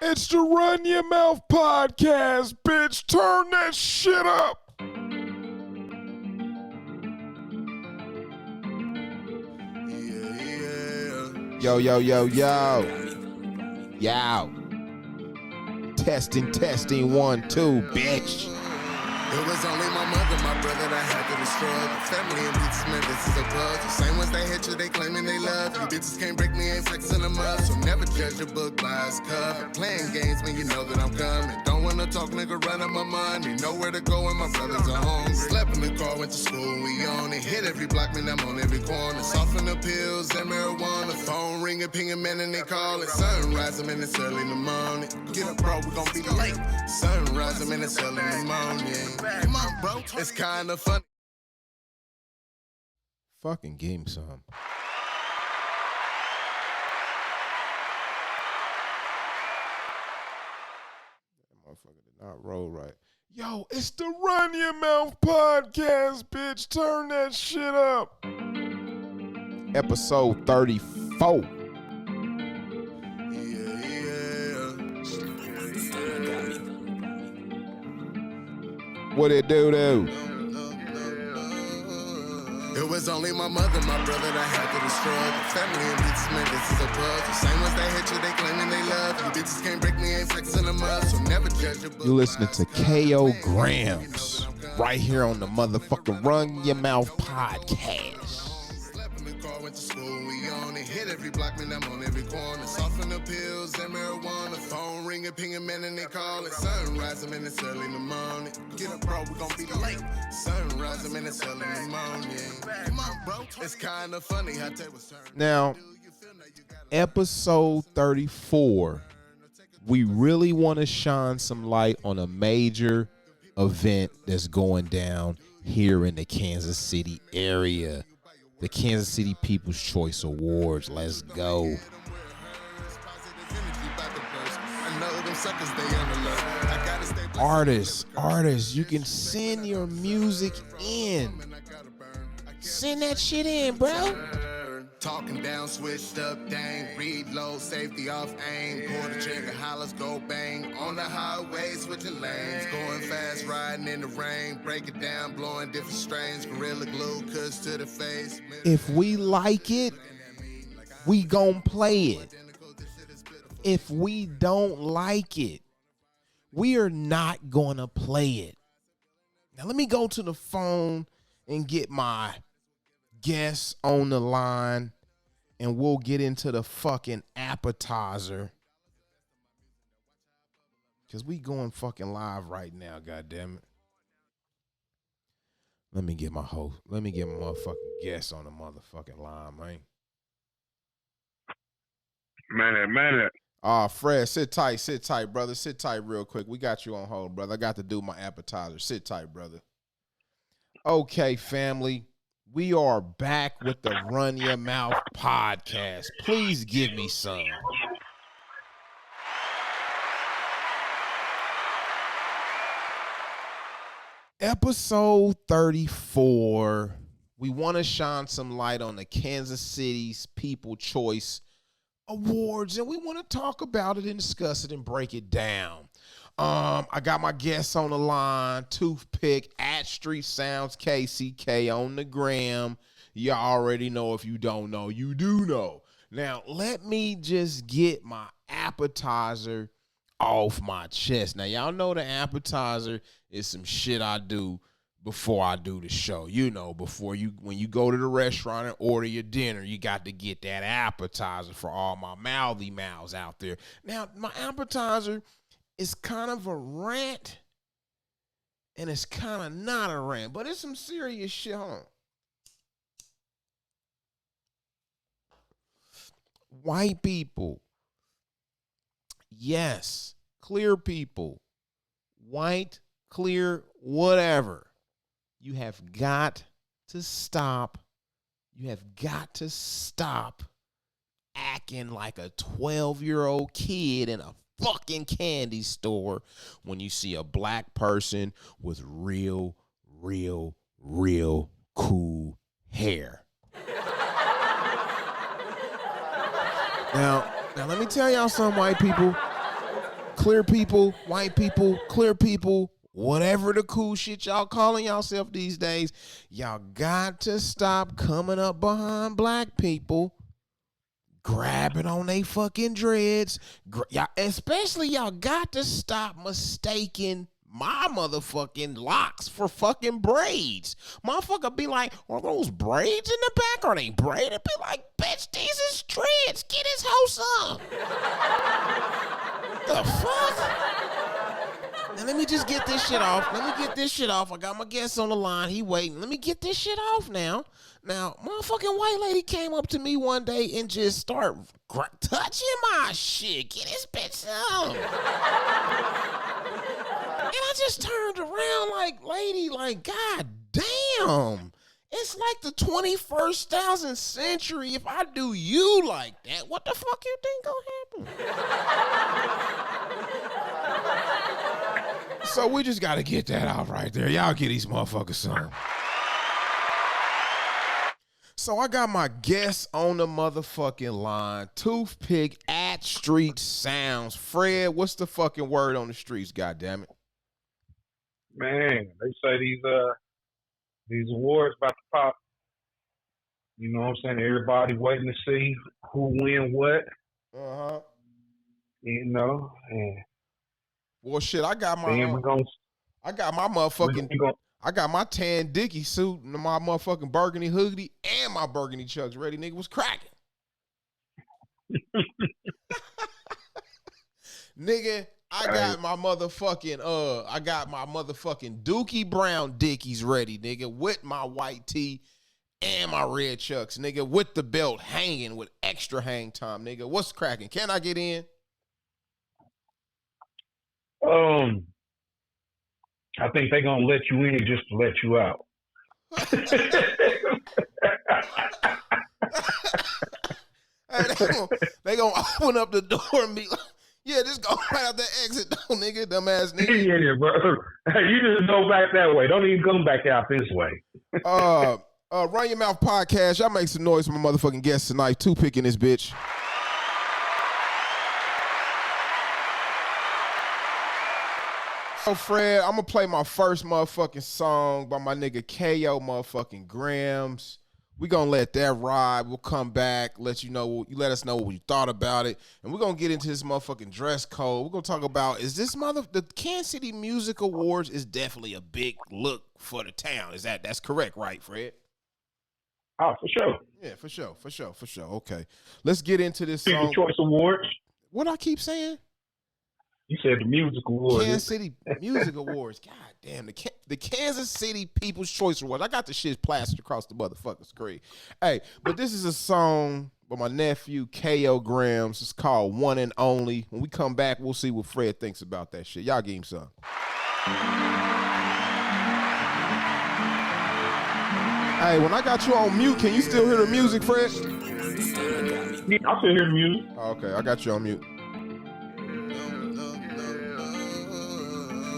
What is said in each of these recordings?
It's the Run Your Mouth podcast, bitch. Turn that shit up. Yo, yo, yo, yo. Yo. Testing, 1, 2, bitch. It was only my mother, my brother that had to destroy the family and beats, man, this is a puzzle. Same ones that hit you, they claiming they love you. Bitches can't break me, ain't flexing them up. So never judge a book by its cover. Playing games when you know that I'm coming. Don't wanna talk, nigga, run up my money. Nowhere to go when my brothers are home. Slept in the car, went to school, we on it. Hit every block, man, I'm on every corner. Soften the pills and marijuana. Phone ringing, pinging, man, and they call it. Sunrise, man, it's early in the morning. Get up, bro, we gon' be late. Sunrise, man, it's early in the morning. Come on, bro. It's kind of funny. Fucking give him some. That motherfucker did not roll right. Yo, it's the Run Your Mouth podcast, bitch. Turn that shit up. Episode 34. What it do? It was only my mother, my brother that had to destroy the family and beats, man, this is a puzzle. Same ones that hit you, they claiming they love you. Bitches can't break me, ain't flexing them up. So never judge a book. You listening to K.O. GRAHAMZ right here on the motherfucking Run Your Mouth podcast. Slept in the car, went to school, we on it. Hit every block, man, I'm on every corner. Soften the pills and marijuana. Phone ringing, pinging, man, and they call it. Sunrise, man, it's early in the morning. Get up, bro, we gon' be late. Sunrise, man, it's early in the morning. Come on, bro. It's kind of funny how they was turning. Now, episode 34, we really want to shine some light on a major event that's going down here in the Kansas City area. The Kansas City People's Choice Awards. Let's go. Artists, you can send your music in. Send that shit in, bro. Talking down, switched up, dang. Reload, safety off, aim. Pull the trigger, hollers, go bang. On the highway, switching lanes. Going fast, riding in the rain. Break it down, blowing different strains. Gorilla glue, cuts to the face. If we like it, we gon' play it. If we don't like it, we are not gonna play it. Now let me go to the phone and get my guests on the line, and we'll get into the fucking appetizer. Cause we going fucking live right now, goddammit. Let me get my motherfucking guests on the motherfucking line, man. Man. Fred, sit tight, brother. Sit tight real quick. We got you on hold, brother. I got to do my appetizer. Sit tight, brother. Okay, family. We are back with the Run Your Mouth podcast. Please give me some. Episode 34. We want to shine some light on the Kansas City's People's Choice Awards, and we want to talk about it and discuss it and break it down. I got my guests on the line, Toothpick at Street Sounds KCK on the gram. You already know. If you don't know, you do know. Now, let me just get my appetizer off my chest. Now, y'all know the appetizer is some shit I do before I do the show. You know, when you go to the restaurant and order your dinner, you got to get that appetizer for all my mouthy mouths out there. Now, my appetizer is kind of a rant, and it's kind of not a rant, but it's some serious shit. Hold on. White people. Yes. Clear people. White, clear, whatever. You have got to stop. You have got to stop acting like a 12-year-old kid in a fucking candy store when you see a black person with real cool hair. Now let me tell y'all something, white people. clear people, white people, clear people, whatever the cool shit y'all calling yourself these days, y'all got to stop coming up behind black people, grabbing on they fucking dreads. Y'all, especially y'all got to stop mistaking my motherfucking locks for fucking braids. Motherfucker be like, are those braids in the back? Are they braided? Be like, bitch, these is dreads. Get his hoe some. The fuck? Now let me just get this shit off. I got my guest on the line. He waiting. Let me get this shit off now. Now, motherfucking white lady came up to me one day and just started touching my shit. Get this bitch some. And I just turned around like, lady, like, god damn. It's like the 21st century. If I do you like that, what the fuck you think gonna happen? So we just gotta get that out right there. Y'all get these motherfuckers some. So I got my guest on the motherfucking line. Toothpick at Street Sounds. Fred, what's the fucking word on the streets, goddammit? Man, they say these awards about to pop. You know what I'm saying? Everybody waiting to see who win what. Uh-huh. You know, and well, shit, I got my tan Dickie suit and my motherfucking burgundy hoodie and my burgundy chucks ready. Nigga was cracking. Nigga, I got my motherfucking Dookie Brown Dickies ready, nigga, with my white tee and my red chucks, nigga, with the belt hanging with extra hang time, nigga. What's cracking? Can I get in? I think they gonna let you in just to let you out. Hey, they gonna open up the door and be like, yeah, just go right out the exit, though, nigga, dumbass nigga. Yeah, bro. Hey, you just go back that way. Don't even come back out this way. Run Your Mouth podcast. Y'all make some noise for my motherfucking guest tonight. Toothpick in this bitch. So, Fred, I'm gonna play my first motherfucking song by my nigga KO motherfucking GRAHAMZ. We gonna let that ride. We'll come back, let us know what you thought about it, and we're gonna get into this motherfucking dress code. We're gonna talk about, is this the Kansas City Music Awards is definitely a big look for the town. That's correct, right, Fred? Oh, for sure. Yeah, for sure. Okay, let's get into this song. People's Choice Awards. What I keep saying? You said the Music Awards. Kansas City Music Awards. God damn, the Kansas City People's Choice Awards. I got the shit plastered across the motherfucking screen. Hey, but this is a song by my nephew, KO GRAHAMZ. It's called One and Only. When we come back, we'll see what Fred thinks about that shit. Y'all give him some. Hey, when I got you on mute, can you still hear the music, Fred? Yeah, I still hear the music. Okay, I got you on mute.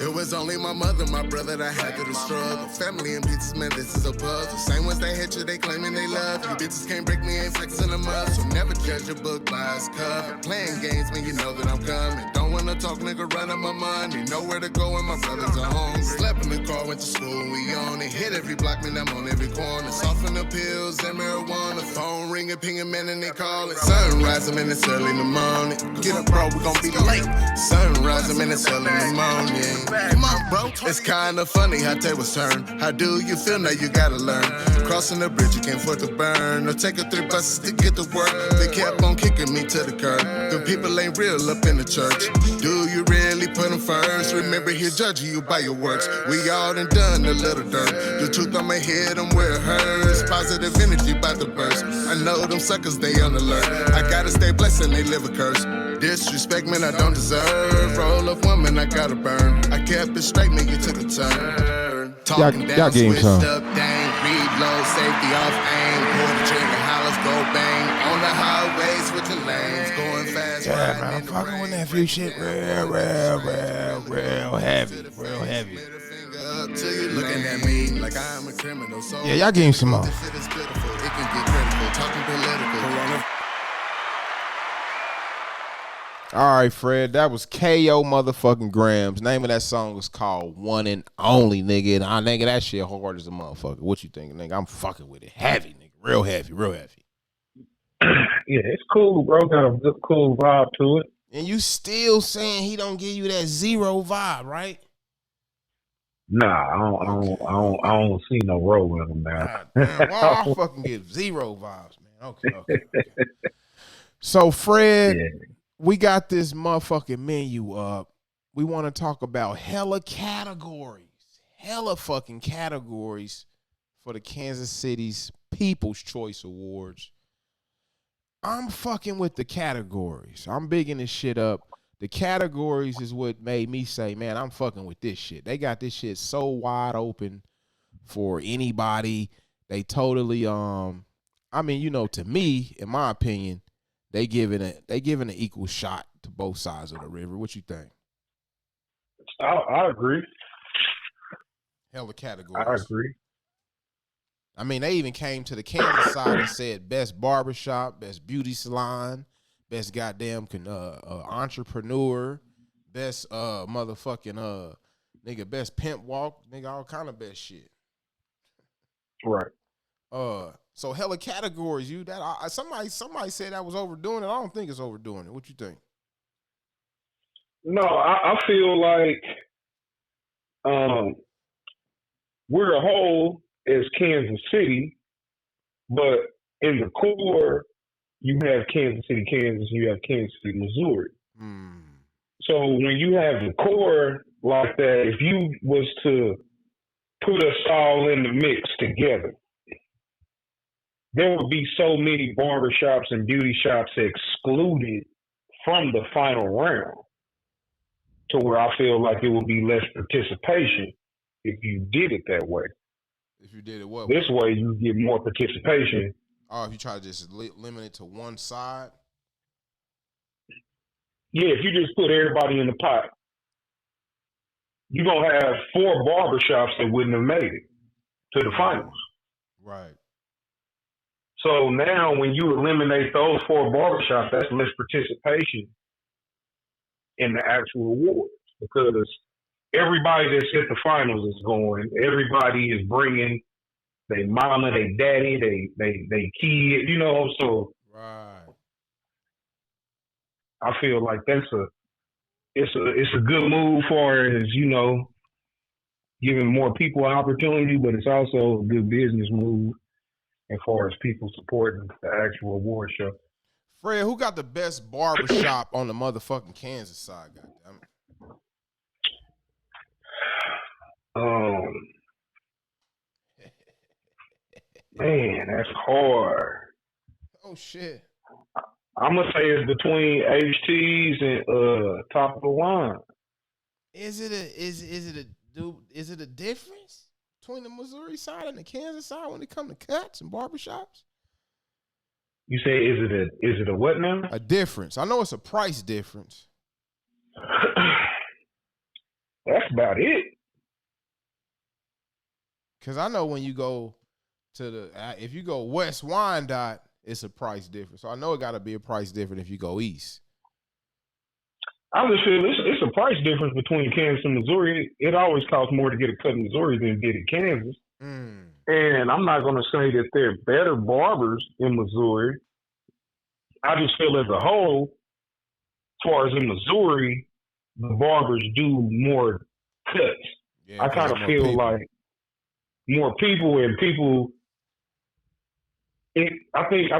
It was only my mother, my brother that had to the struggle. Family and bitches, man, this is a puzzle. Same ones that hate you, they claiming they love you. Bitches can't break me, ain't flexing the muscle. Never judge a book by its cover. Playing games when you know that I'm coming. Don't wanna talk, nigga, running my money. Know where to go when my brothers are home. Slept in the car, went to school, we on it. Hit every block, man, I'm on every corner. Soften the pills and marijuana. Phone ringing, pinging, man, and they call it. Sunrise, man, it's early in the morning. Get up, bro, we gon' be late. Sunrise, man, it's early in the morning. Come on, bro. It's kinda funny how tables turn. How do you feel now? You gotta learn. Crossing the bridge, you can't afford to burn. Or take 3 buses to get to work. They kept on kicking me to the curb. The people ain't real up in the church. Do you really put them first? Remember, he'll judge you by your works. We all done a little dirt. The truth I'ma hit them where it hurts. Positive energy by the burst. I know them suckers, they on alert. I gotta stay blessed and they live a curse. Disrespect, man, I don't deserve. Roll up woman, I gotta burn. I kept it straight, man, you took a turn. Talking down, switched up, dang. Reload, safety off aim. Pull the trigger, hollers, go bang. On the highway, switching lanes. Going fast, yeah, man, I'm fucking with that few shit real heavy. Looking at me like I'm a criminal. So yeah, y'all give him some more. It can get critical, talking political. All right, Fred. That was KO motherfucking Grahams. Name of that song was called One and Only, nigga. And I nigga that shit hard as a motherfucker. What you think, nigga? I'm fucking with it. Heavy, nigga. Real heavy, real heavy. Yeah, it's cool, bro. Got a good, cool vibe to it. And you still saying he don't give you that zero vibe, right? Nah, I don't see no role in him now. God damn, why I fucking get zero vibes, man. Okay. So, Fred, Yeah. we got this motherfucking menu up. We want to talk about hella categories. Hella fucking categories for the Kansas City's People's Choice Awards. I'm fucking with the categories. I'm bigging this shit up. The categories is what made me say, man, I'm fucking with this shit. They got this shit so wide open for anybody. They totally, I mean, you know, to me, in my opinion, they giving an equal shot to both sides of the river. What you think? I agree. Hella categories. I agree. I mean, they even came to the Kansas side and said best barbershop, best beauty salon, best goddamn entrepreneur, best motherfucking nigga, best pimp walk, nigga, all kind of best shit. Right. So hella categories. You that somebody said that was overdoing it. I don't think it's overdoing it. What you think? No, I feel like we're a whole as Kansas City, but in the core, you have Kansas City, Kansas, you have Kansas City, Missouri. So when you have the core like that, if you was to put us all in the mix together, there would be so many barbershops and beauty shops excluded from the final round, to where I feel like it would be less participation if you did it that way. If you did it what? This way, you get more participation. Oh, if you try to just limit it to one side? Yeah, if you just put everybody in the pot, you're going to have 4 barbershops that wouldn't have made it to the finals. Right. So now when you eliminate those 4 barbershops, that's less participation in the actual awards, because everybody that's at the finals is going. Everybody is bringing their mama, their daddy, they kid, you know. So right. I feel like it's a good move for, as you know, giving more people an opportunity, but it's also a good business move as far as people supporting the actual award show. Fred, who got the best barbershop on the motherfucking Kansas side? Goddamn it. Man, that's hard. Oh shit. I'm gonna say it's between HTs and top of the line. Is it a difference between the Missouri side and the Kansas side when it comes to cuts and barbershops? You say is it a what now? A difference. I know it's a price difference. That's about it. Cause I know when you go to if you go West Wyandotte, it's a price difference. So I know it got to be a price difference if you go east. I just feel it's a price difference between Kansas and Missouri. It always costs more to get a cut in Missouri than to get in Kansas. And I'm not going to say that they're better barbers in Missouri. I just feel as a whole, as far as in Missouri, the barbers do more cuts. Yeah, I kind of feel people. Like more people and people. I think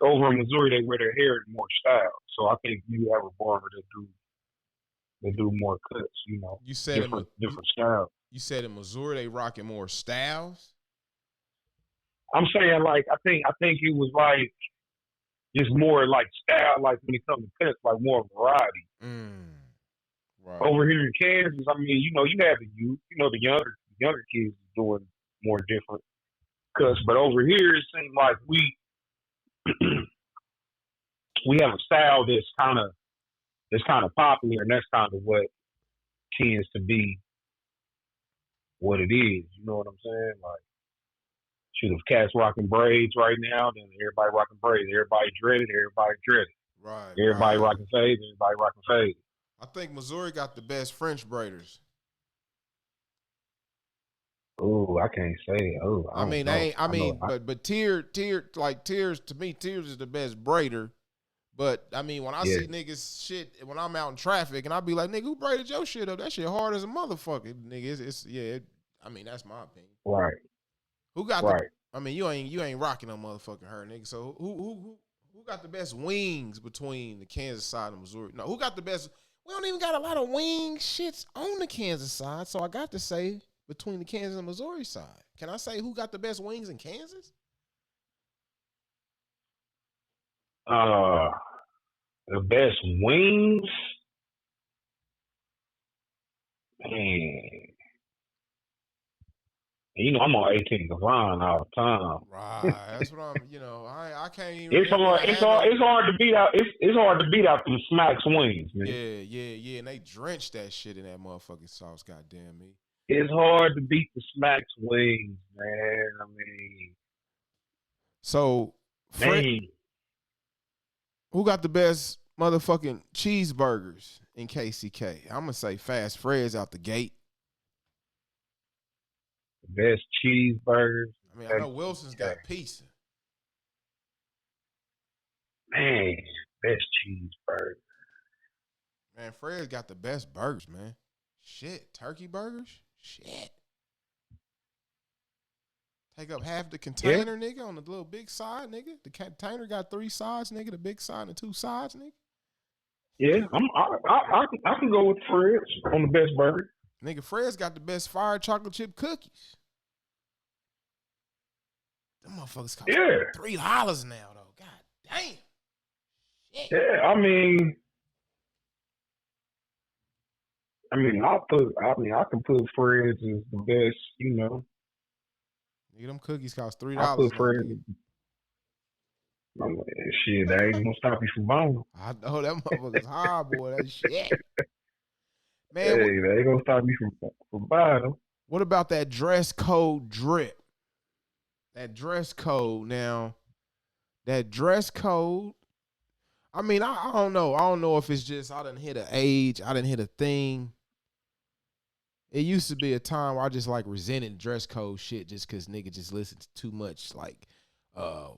over in Missouri they wear their hair in more style. So I think you have a barber that do more cuts. You know, you said different styles. You said in Missouri they rocking more styles. I'm saying like I think it was like just more like style, like when it comes to cuts, like more variety. Right. Over here in Kansas, I mean, you know, you have the youth, you know, the younger kids doing more different cuts, but over here it seems like we have a style that's kind of popular, and that's kind of what tends to be what it is. You know what I'm saying? Like, shoot, if cats rocking braids right now, then everybody rocking braids. Everybody dreaded. Right, Everybody right. rocking fades. Everybody rocking fades. I think Missouri got the best French braiders. Oh, I can't say. Oh, I I don't mean, know. I know. but Tears to me, Tears is the best braider. But I mean, when I Yeah. see niggas shit, when I'm out in traffic, and I be like, nigga, who braided your shit up? That shit hard as a motherfucker, nigga. I mean, that's my opinion. Right. Who got the? Right. I mean, you ain't rocking no motherfucking her, nigga. So who got the best wings between the Kansas side and Missouri? No, who got the best? We don't even got a lot of wing shits on the Kansas side, so I got to say between the Kansas and Missouri side. Can I say who got the best wings in Kansas? Uh, the best wings. Man, you know I'm on 18 Devon all the time. Right, that's what I'm. I can't even It's remember hard. to It's have hard. no. It's hard to beat out. It's hard to beat out them smacks wings, man. Yeah, and they drenched that shit in that motherfucking sauce. Goddamn me. It's hard to beat the smacks wings, man. I mean, So, Fred, man, who got the best motherfucking cheeseburgers in KCK? I'm gonna say Fast Fred's out the gate. the best cheeseburgers. I mean, I know Wilson's Okay. got pizza. Man, best cheeseburger. Man, Fred's got the best burgers, man. Shit, turkey burgers. Shit. Take up half the container, nigga, on the little big side, nigga. The container got 3 sides, nigga. The big side and the 2 sides, nigga. Yeah, I can go with Fred's on the best burger. Nigga, Fred's got the best fire chocolate chip cookies. Them motherfuckers cost $3 now, though. God damn. Shit. Yeah, I mean, I can put Fred's as the best. You know, Nigga, them cookies cost $3 I put now, Fred's. nigga. I'm like, shit, that ain't gonna stop you from buying. I know that motherfucker's high, boy. That shit. Man, Hey, that ain't gonna stop you from buying them. what about that dress code drip? That dress code now. That dress code. I mean, I don't know. I don't know if it's just I didn't hit an age. I didn't hit a thing. It used to be a time where I just like resented dress code shit just because nigga just listened to too much like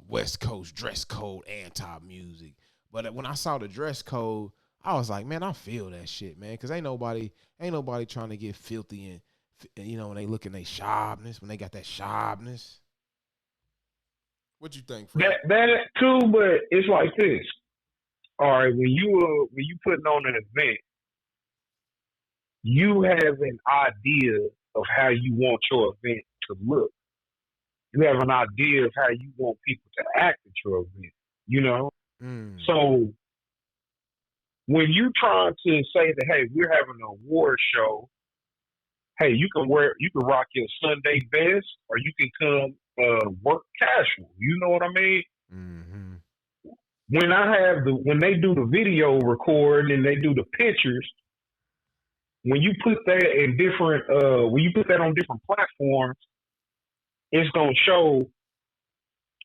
West Coast dress code anti music. But when I saw the dress code, I was like, man, I feel that shit, man. Cause ain't nobody trying to get filthy and when they look in they sharpness, when they got that sharpness. What you think, Fred? That too, but it's like this. All right, when you putting on an event, you have an idea of how you want your event to look. You have an idea of how you want people to act at your event. You know, so when you trying to say that, hey, we're having an award show, hey, you can rock your Sunday best, or you can come work casual. You know what I mean? Mm-hmm. When they do the video record and they do the pictures, when you put that in different, when you put that on different platforms, it's gonna show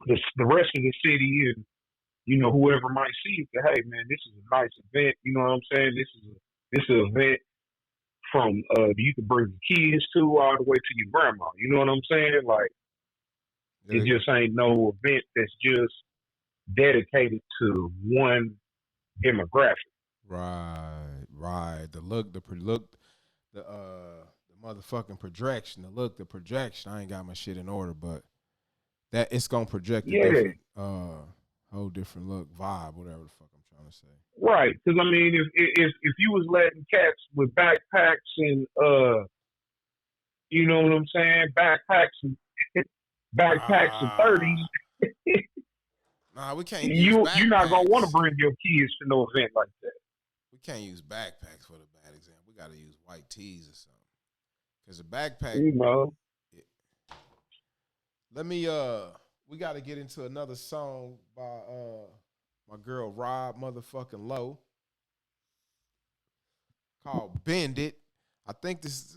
the rest of the city and whoever might see it. Hey man, this is a nice event. You know what I'm saying? This is an event from you can bring the kids to all the way to your grandma. You know what I'm saying? Like it just ain't no event that's just dedicated to one demographic. Right. The look, the motherfucking projection, the projection. I ain't got my shit in order, but that it's gonna project a different, whole different look, vibe, whatever the fuck I'm trying to say. Right, because I mean, if you was letting cats with backpacks and you know what I'm saying, backpacks and 30s. Nah, we can't use backpacks. You're not gonna want to bring your kids to no event like that. We can't use backpacks for the bad example. We got to use white tees or something. Cause a backpack. You know. Let me. We got to get into another song by my girl Rob motherfucking Lowe called "Bend It." I think this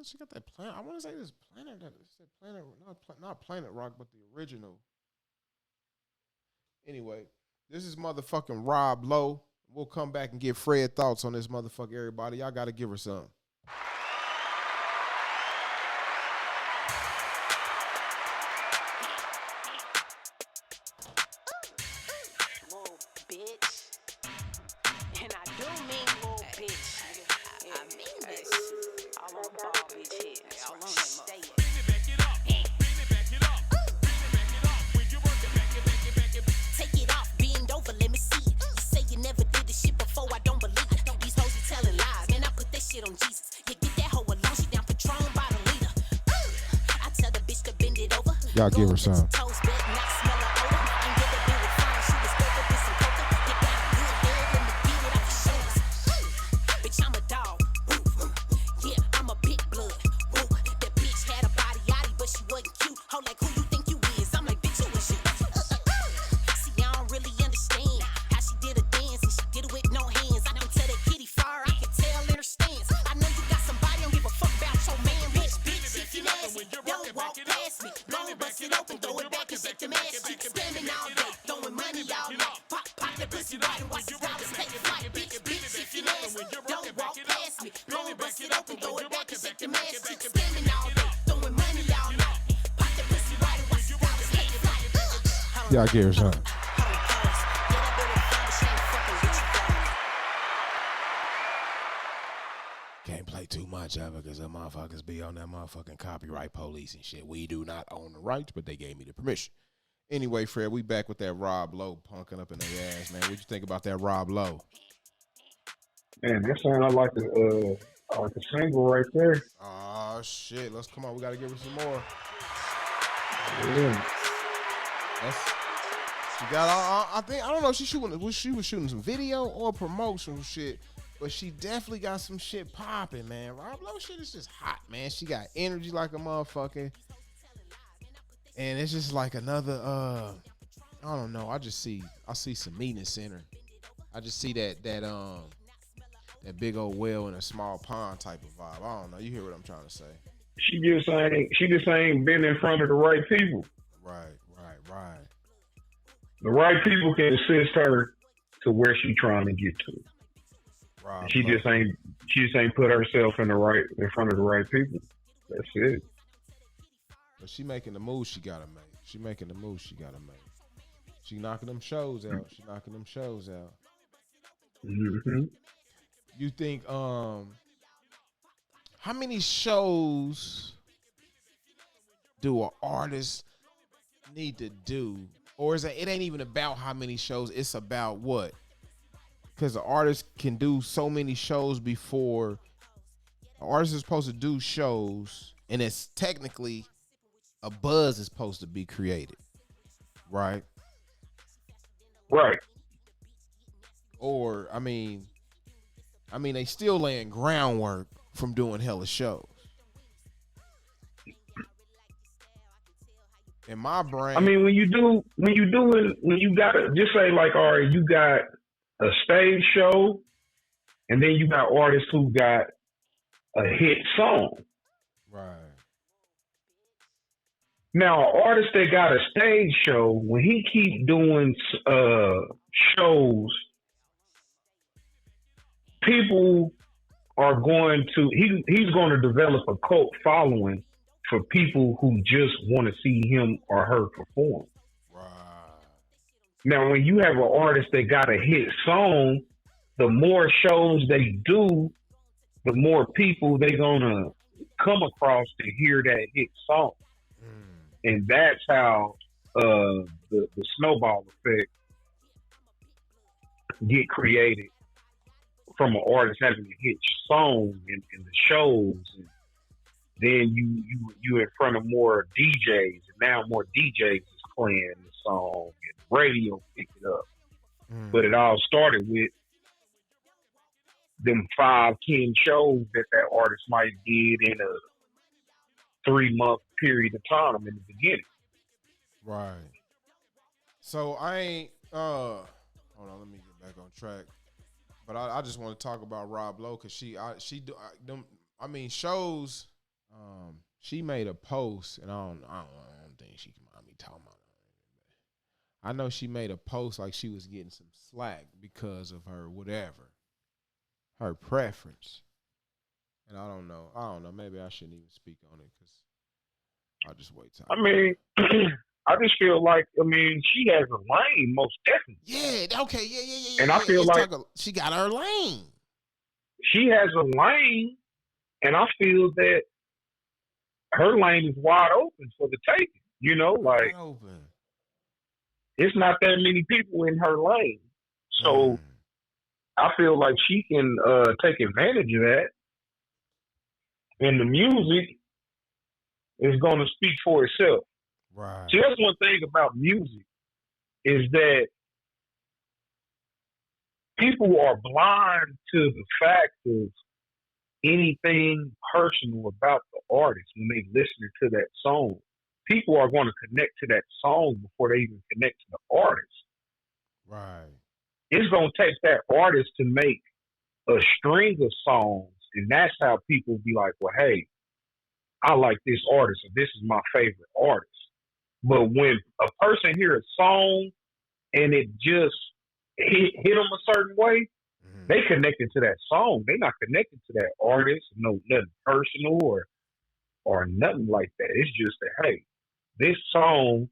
she got that planet. I want to say this planet not Planet Rock, but the original. Anyway, This is motherfucking Rob Lowe. We'll come back and get Fred thoughts on this motherfucker, everybody. Y'all got to give her some. Y'all give her some. Y'all give her some. Can't play too much of it because the motherfuckers be on that motherfucking copyright police and shit. We do not own the rights, but they gave me the permission. Anyway, Fred, we back with that Rob Lowe punking up in their ass, man. What'd you think about that Rob Lowe? Man, that sound like the single right there. Oh shit! Let's come on. We gotta give her some more. Yeah. She got. I think I don't know. If she was shooting some video or promotional shit, but she definitely got some shit popping, man. Rob Lowe shit is just hot, man. She got energy like a motherfucker, and it's just like another. I don't know. I see some meanness in her. I just see that big old whale in a small pond type of vibe. I don't know. You hear what I'm trying to say? She just ain't been in front of the right people. Right. The right people can assist her to where she's trying to get to. Rob she Lowe. just ain't put herself in front of the right people. That's it. But she making the moves she gotta make. She knocking them shows out. Mm-hmm. You think how many shows do an artist need to do? Or is it ain't even about how many shows, it's about what? Because the artist can do so many shows before. An artist is supposed to do shows, and it's technically a buzz is supposed to be created. Right? Right. Or, I mean, they still laying groundwork from doing hella shows. In my brain, I mean, when you gotta just say like, all right, you got a stage show, and then you got artists who got a hit song. right? Now, an artist that got a stage show, when he keep doing shows, people are going to he's going to develop a cult following for people who just want to see him or her perform. Right. Now, when you have an artist that got a hit song, the more shows they do, the more people they're gonna come across to hear that hit song, and that's how the snowball effect get created from an artist having a hit song in the shows, and then you in front of more DJs, and now more DJs is playing the song, and radio picked it up. But it all started with them 5-10 shows that artist might did in a 3-month period of time in the beginning. Right. So I ain't hold on, let me get back on track. But I just want to talk about Rob Lowe because shows. She made a post, and I don't think she can mind me talking about it. I know she made a post like she was getting some slack because of her whatever, her preference. And I don't know. Maybe I shouldn't even speak on it because I'll just wait till. I mean, I just feel like, she has a lane, most definitely. Yeah, okay, yeah. And I feel like she got her lane. She has a lane, and I feel that her lane is wide open for the taking. You know, like, it's not that many people in her lane. So I feel like she can take advantage of that. And the music is going to speak for itself. Right. See, that's one thing about music is that people are blind to the fact of anything personal about the artist when they listen to that song. People are going to connect to that song before they even connect to the artist. Right. It's going to take that artist to make a string of songs, and that's how people be like, well, hey, I like this artist, or this is my favorite artist. But when a person hears a song and it just hit them a certain way, they connected to that song. They not connected to that artist, nothing personal or nothing like that. It's just that, hey, this song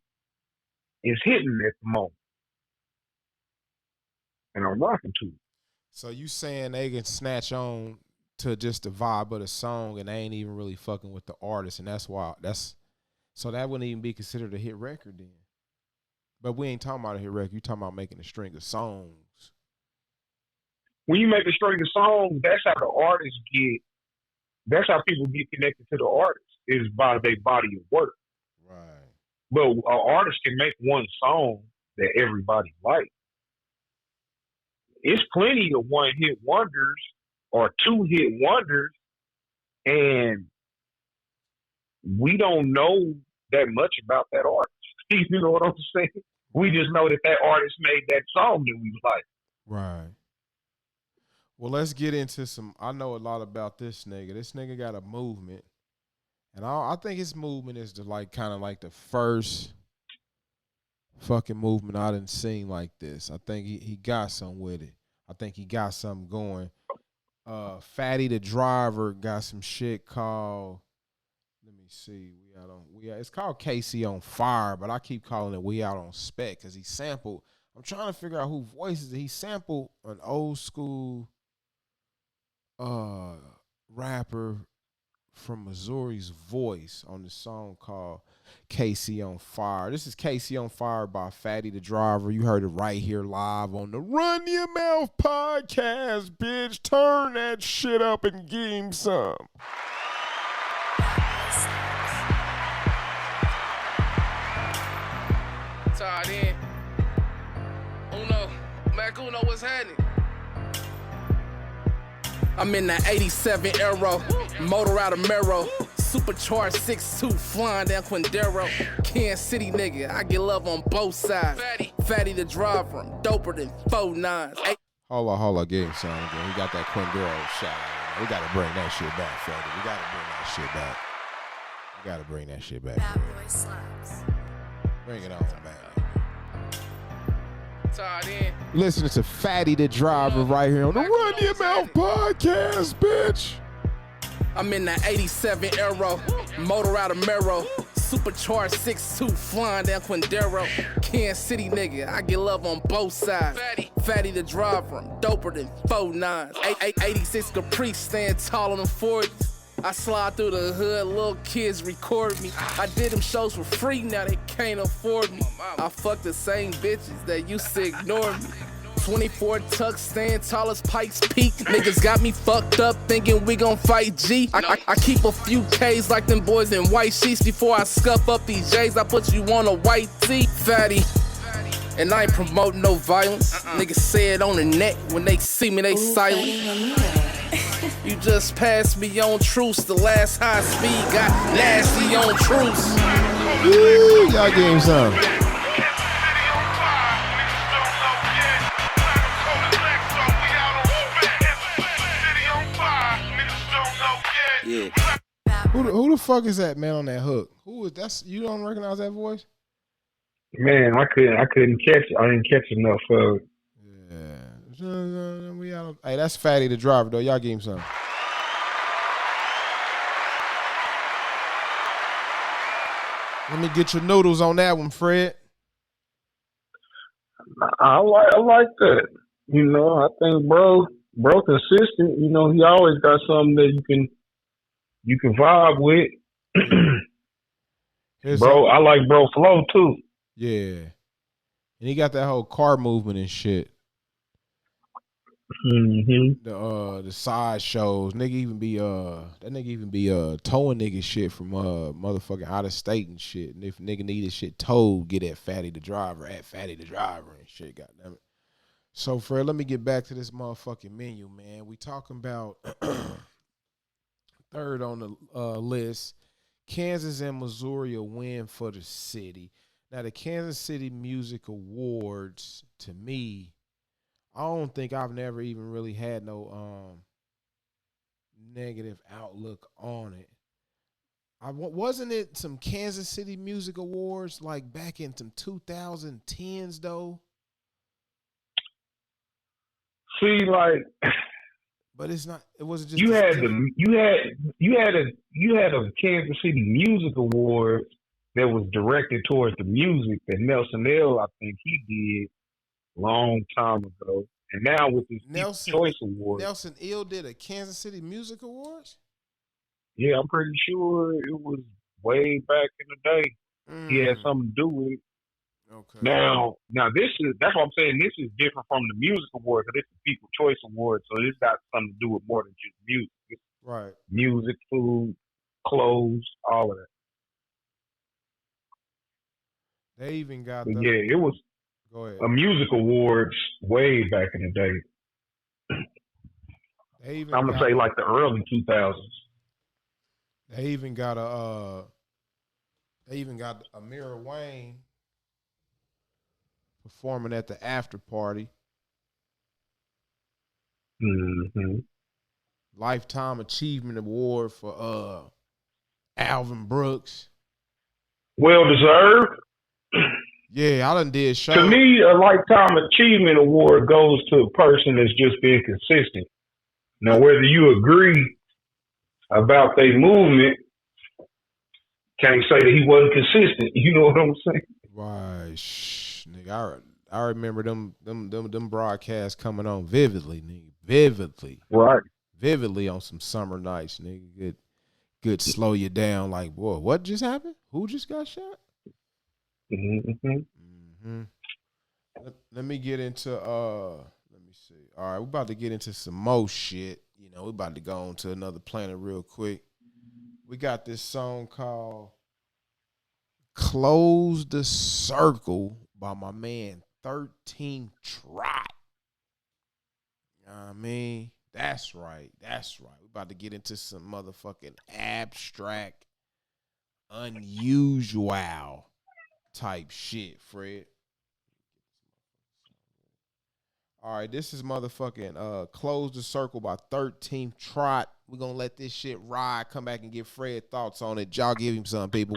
is hitting at the moment, and I'm rocking to it. So you saying they can snatch on to just the vibe of the song and they ain't even really fucking with the artist, and that's why so that wouldn't even be considered a hit record then. But we ain't talking about a hit record. You talking about making a string of songs. When you make a string of songs, that's how the artists get. That's how people get connected to the artist, is by their body of work. Right. But an artist can make one song that everybody likes. It's plenty of one-hit wonders or two-hit wonders, and we don't know that much about that artist. You know what I'm saying? We just know that artist made that song that we like. Right. Well, let's get into some. I know a lot about this nigga. This nigga got a movement, and I think his movement is kind of like the first fucking movement I done seen like this. I think he got something with it. I think he got something going. Fatty the Driver got some shit called. Let me see. It's called KC on Fire, but I keep calling it We Out on Spec because he sampled. I'm trying to figure out who voices it. He sampled an old school rapper from Missouri's voice on the song called KC on Fire. This is KC on Fire by Fatty the Driver. You heard it right here live on the Run Your Mouth podcast, bitch. Turn that shit up and give him some. Tied in. Uno, what's happening? I'm in that 87 Aero, motor out of Mero, supercharged 6'2", flying down Quindaro. Kansas City nigga, I get love on both sides. Fatty the Driver, I'm doper than 4 9s. Hold on, give him some again. We got that Quindaro shot. We gotta bring that shit back, Fatty. We gotta bring that shit back. Bad boy slaps. Bring it on back. Tied in. Listening to Fatty the Driver right here on the Run Your Mouth podcast, bitch. I'm in that 87 Aero, motor out of Mero, supercharged 6'2", flying down Quindaro. Kansas City nigga, I get love on both sides. Fatty the Driver, I'm doper than 4 9s. 86 Caprice, stand tall on them 40s. I slide through the hood, little kids record me. I did them shows for free, now they can't afford me. I fuck the same bitches that used to ignore me. 24 tucks, stand tall as Pikes Peak. Niggas got me fucked up thinking we gon' fight G. I keep a few K's like them boys in white sheets. Before I scuff up these J's, I put you on a white tee. Fatty. And I ain't promoting no violence. Niggas say it on the net, when they see me they silent. You just passed me on truce. The last high speed got nasty on truce. Woo, y'all give him some. Yeah. Who the fuck is that man on that hook? Who is that? You don't recognize that voice? Man, I couldn't catch it. I didn't catch enough of it. Yeah. Hey, that's Fatty the driver, though. Y'all give him some. Let me get your noodles on that one, Fred. I like that. You know, I think bro consistent. You know, he always got something that you can vibe with. Bro, I like bro flow too. Yeah, and he got that whole car movement and shit. Mm-hmm. The side shows, that nigga even be towing nigga shit from motherfucking out of state and shit. And if nigga need his shit towed, get at Fatty the driver and shit. Goddamn it. So Fred, let me get back to this motherfucking menu, man. We talking about third on the list. Kansas and Missouri a win for the city. Now the Kansas City Music Awards, to me, I don't think I've never even really had no negative outlook on it. Wasn't it some Kansas City Music Awards like back in some 2010s though? See, like, but it's not. It wasn't just you had a Kansas City Music Awards that was directed towards the music that Nelson L. I think he did long time ago. And now with this Choice Award. Nelson Ill did a Kansas City Music Awards? Yeah, I'm pretty sure it was way back in the day. He had something to do with it. Okay. Now that's what I'm saying. This is different from the Music Award, because it's the People Choice Award, so this got something to do with more than just music. It's right. Music, food, clothes, all of that. They even got it was a Music Awards way back in the day. I'm gonna say like the early 2000s. They even got Amira Wayne performing at the after party. Mm-hmm. Lifetime Achievement Award for Alvin Brooks. Well deserved. Yeah, I done did show. To me, a Lifetime Achievement Award goes to a person that's just being consistent. Now, whether you agree about their movement, can't say that he wasn't consistent. You know what I'm saying? Right, nigga. I remember them broadcasts coming on vividly, nigga. Vividly. Right. Vividly on some summer nights, nigga. Good slow you down. Like, boy, what just happened? Who just got shot? Mm-hmm. Let me get into let me see. All right, we're about to get into some more shit. You know, we're about to go on to another planet real quick. We got this song called Close the Circle by my man 13 Trot. You know what I mean? That's right. We're about to get into some motherfucking abstract, unusual type shit, Fred. All right, this is motherfucking Close the Circle by 13 Trot. We're going to let this shit ride, come back and get Fred thoughts on it. Y'all give him some, people.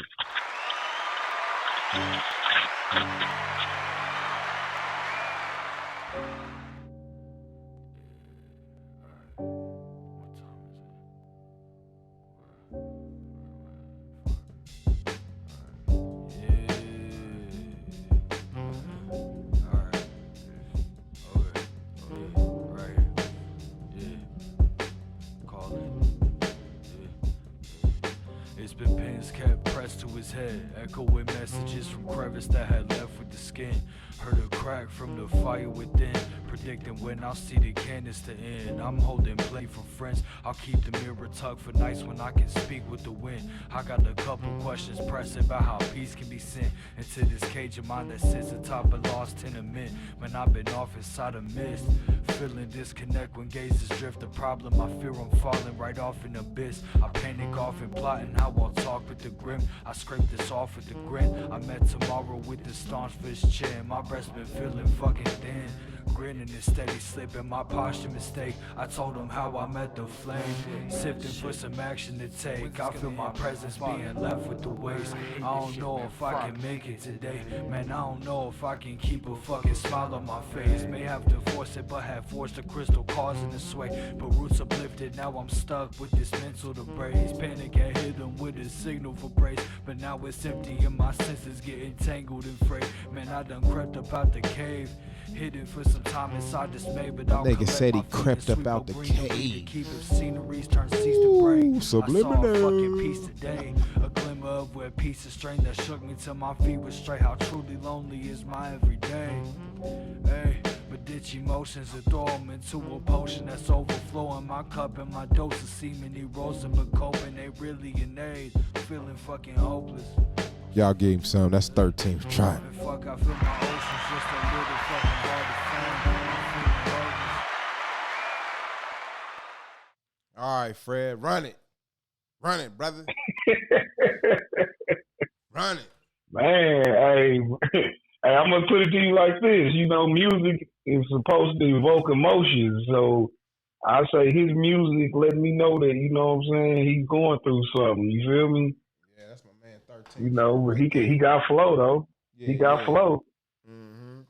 Echoing messages from crevice that had left with the skin. Heard a crack from the fire within, predicting when I'll see the canister end. I'm holding plenty from friends. I'll keep the mirror tucked for nights when I can speak with the wind. I got a couple questions pressing about how peace can be sent into this cage of mine that sits atop a lost tenement. Man, I've been off inside a mist, feeling disconnect when gazes drift. The problem, I fear I'm falling right off an abyss. I panic off and plotting how I'll talk with the grim. I scrape this off with the grin. I met tomorrow with the staunch fish chin. My breast's been feeling fucking thin. grinning and steady slipping my posture mistake. I told him how I met the flame, sifting for some action to take. I feel my presence being left with the waste. I don't know if I can make it today. Man, I don't know if I can keep a fucking smile on my face. May have to force it, but have forced the crystal causing the sway. But roots uplifted, now I'm stuck with this mental to brace. Panic, I hit them with a signal for praise. But now it's empty and my senses getting tangled and frayed. Man, I done crept up out the cave, hidden for some time inside dismay. But I'll Nigga said he crept up out the cave. Keep it sceneries turn seas to break. Subliminal. I saw a fucking piece today, a glimmer of where peace is strained that shook me till my feet were straight. How truly lonely is my everyday. Hey, but ditch emotions and throw them into a potion that's overflowing my cup, and my dose of semen erosion, but coping ain't really an aid. Feeling fucking hopeless. Y'all gave him some. That's 13th try. Fuck, I feel my oceans just a little fucking hard to find. All right, Fred, run it. Run it, brother. Run it. Man, hey, I'm gonna put it to you like this. You know, music is supposed to evoke emotions, so I say his music let me know that, you know what I'm saying, he's going through something. You feel me? Yeah, that's my man, 13. You know, but he got flow though. Yeah, he got flow. Mm-hmm.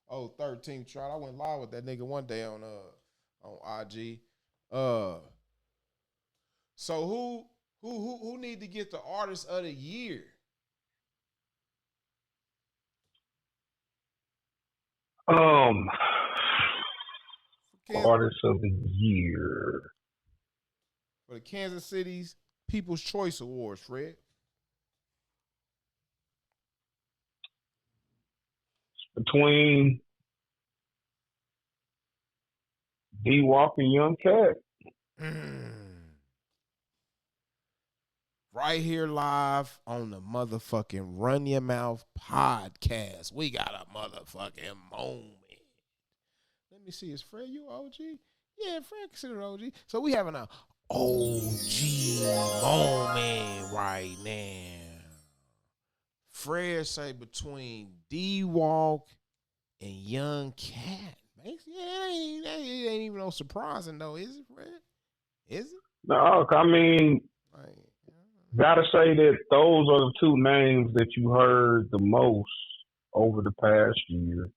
Oh, 13th try. I went live with that nigga one day on IG. So who need to get the artist of the year? Artist of the year For the Kansas City's People's Choice Awards, Fred. between D-Walk and Young Cat. Right here live on the motherfucking Run Your Mouth podcast. We got a motherfucking moment. Let me see. Is Fred you OG? Yeah, Fred considered OG. So we having a OG moment right now. Fred say between D-Walk and Young Cat. Yeah, that ain't even no surprising though, is it, Fred? Is it? No, I mean, gotta say that those are the two names that you heard the most over the past year,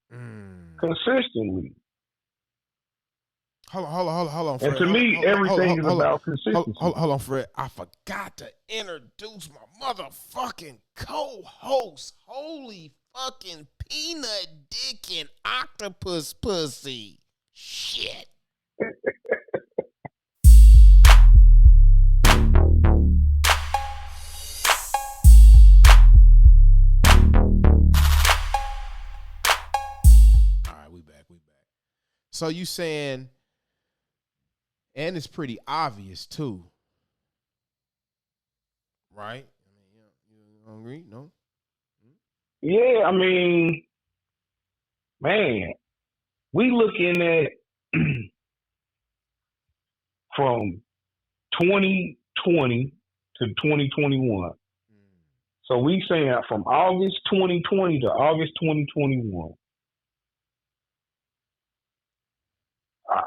consistently. Hold on, Fred. And to me, everything is about consistency. Hold on, Fred. I forgot to introduce my motherfucking co-host. Holy fucking peanut dick and octopus pussy. Shit. All right, we back. So you saying, and it's pretty obvious too, right? I mean, you hungry? No? Yeah, I mean, man, we looking at from 2020 to 2021. So we saying from August 2020 to August 2021.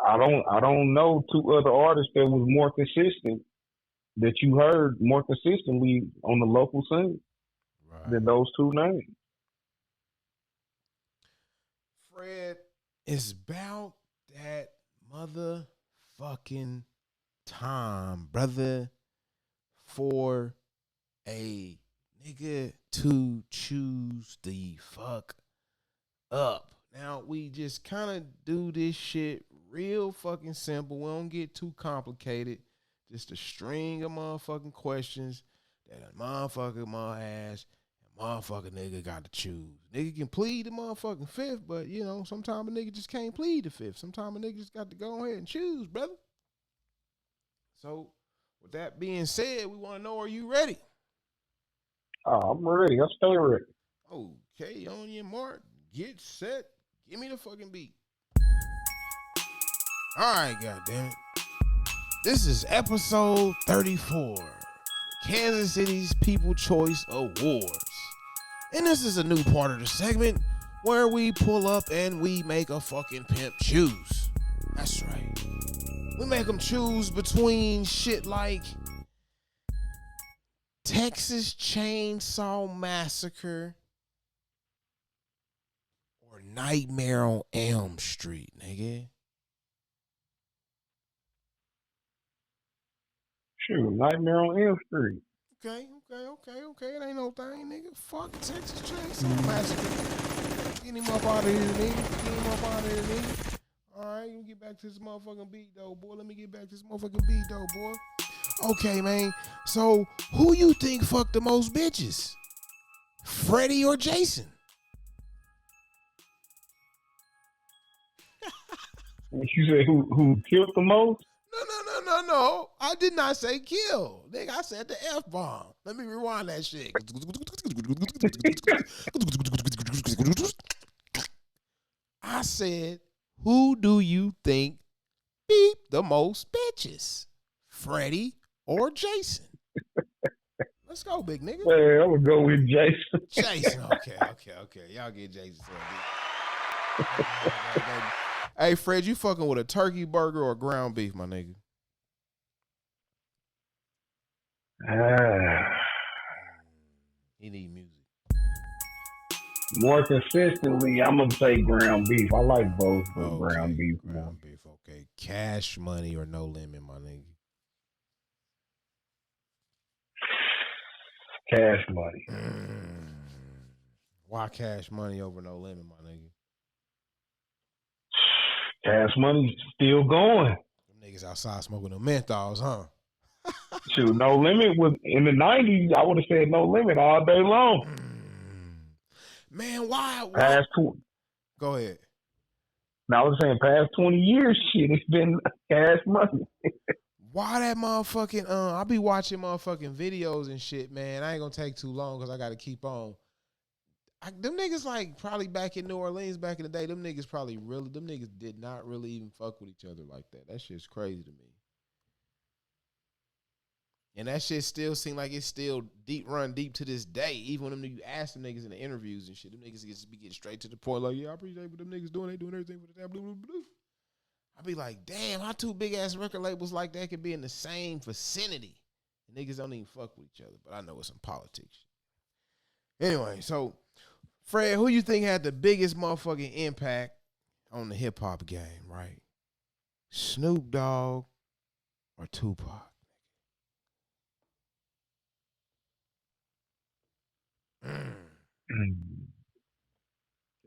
I don't know two other artists that was more consistent, that you heard more consistently on the local scene than those two names. Fred, it's about that motherfucking time, brother, for a nigga to choose the fuck up. Now, we just kind of do this shit real fucking simple. We don't get too complicated. Just a string of motherfucking questions that a motherfucker might ask. Motherfucker nigga got to choose. Nigga can plead the motherfucking fifth, but, you know, sometimes a nigga just can't plead the fifth. Sometimes a nigga just got to go ahead and choose, brother. So, with that being said, we want to know, are you ready? Oh, I'm ready. I'll stay ready. Okay, on your mark, get set, give me the fucking beat. All right, goddammit. This is episode 34, Kansas City's People Choice Awards. And this is a new part of the segment where we pull up and we make a fucking pimp choose. That's right. We make them choose between shit like Texas Chainsaw Massacre or Nightmare on Elm Street, nigga. Shoot, Nightmare on Elm Street. Okay. It ain't no thing, nigga. Fuck Texas Chainsaw Massacre. Get him up out of here, nigga. All right, you get back to this motherfucking beat, though, boy. Let me get back to this motherfucking beat, though, boy. Okay, man. So, who you think fucked the most bitches? Freddie or Jason? You say who killed the most? No. I did not say kill. Nigga, I said the F-bomb. Let me rewind that shit. I said, who do you think beat the most bitches? Freddie or Jason? Let's go, big nigga. Well, I'm gonna go with Jason. Jason, okay. Y'all get Jason. Hey, Fred, you fucking with a turkey burger or ground beef, my nigga? He need music. More consistently, I'm gonna say ground beef. I like both, but Okay, ground beef. Ground beef, okay. Cash money or no limit, my nigga? Cash money. Why cash money over no limit, my nigga? Cash money's still going. Them niggas outside smoking them menthols, huh? Shoot, No Limit was in the 90s. I would have said No Limit all day long. Man, why? Past Go ahead. Now I was saying past 20 years, shit, it's been cash money. Why that motherfucking I be watching motherfucking videos and shit, man. I ain't gonna take too long because I gotta keep on. Them niggas like probably back in New Orleans back in the day, them niggas did not really even fuck with each other like that. That shit's crazy to me. And that shit still seem like it's still run deep to this day. Even when you ask them niggas in the interviews and shit, them niggas just be getting straight to the point. Like, yeah, I appreciate what them niggas doing. They doing everything for the tab, blah, blah, blah. I be like, damn, how two big ass record labels like that could be in the same vicinity? And niggas don't even fuck with each other. But I know it's some politics. Anyway, so Fred, who you think had the biggest motherfucking impact on the hip hop game, right? Snoop Dogg or Tupac?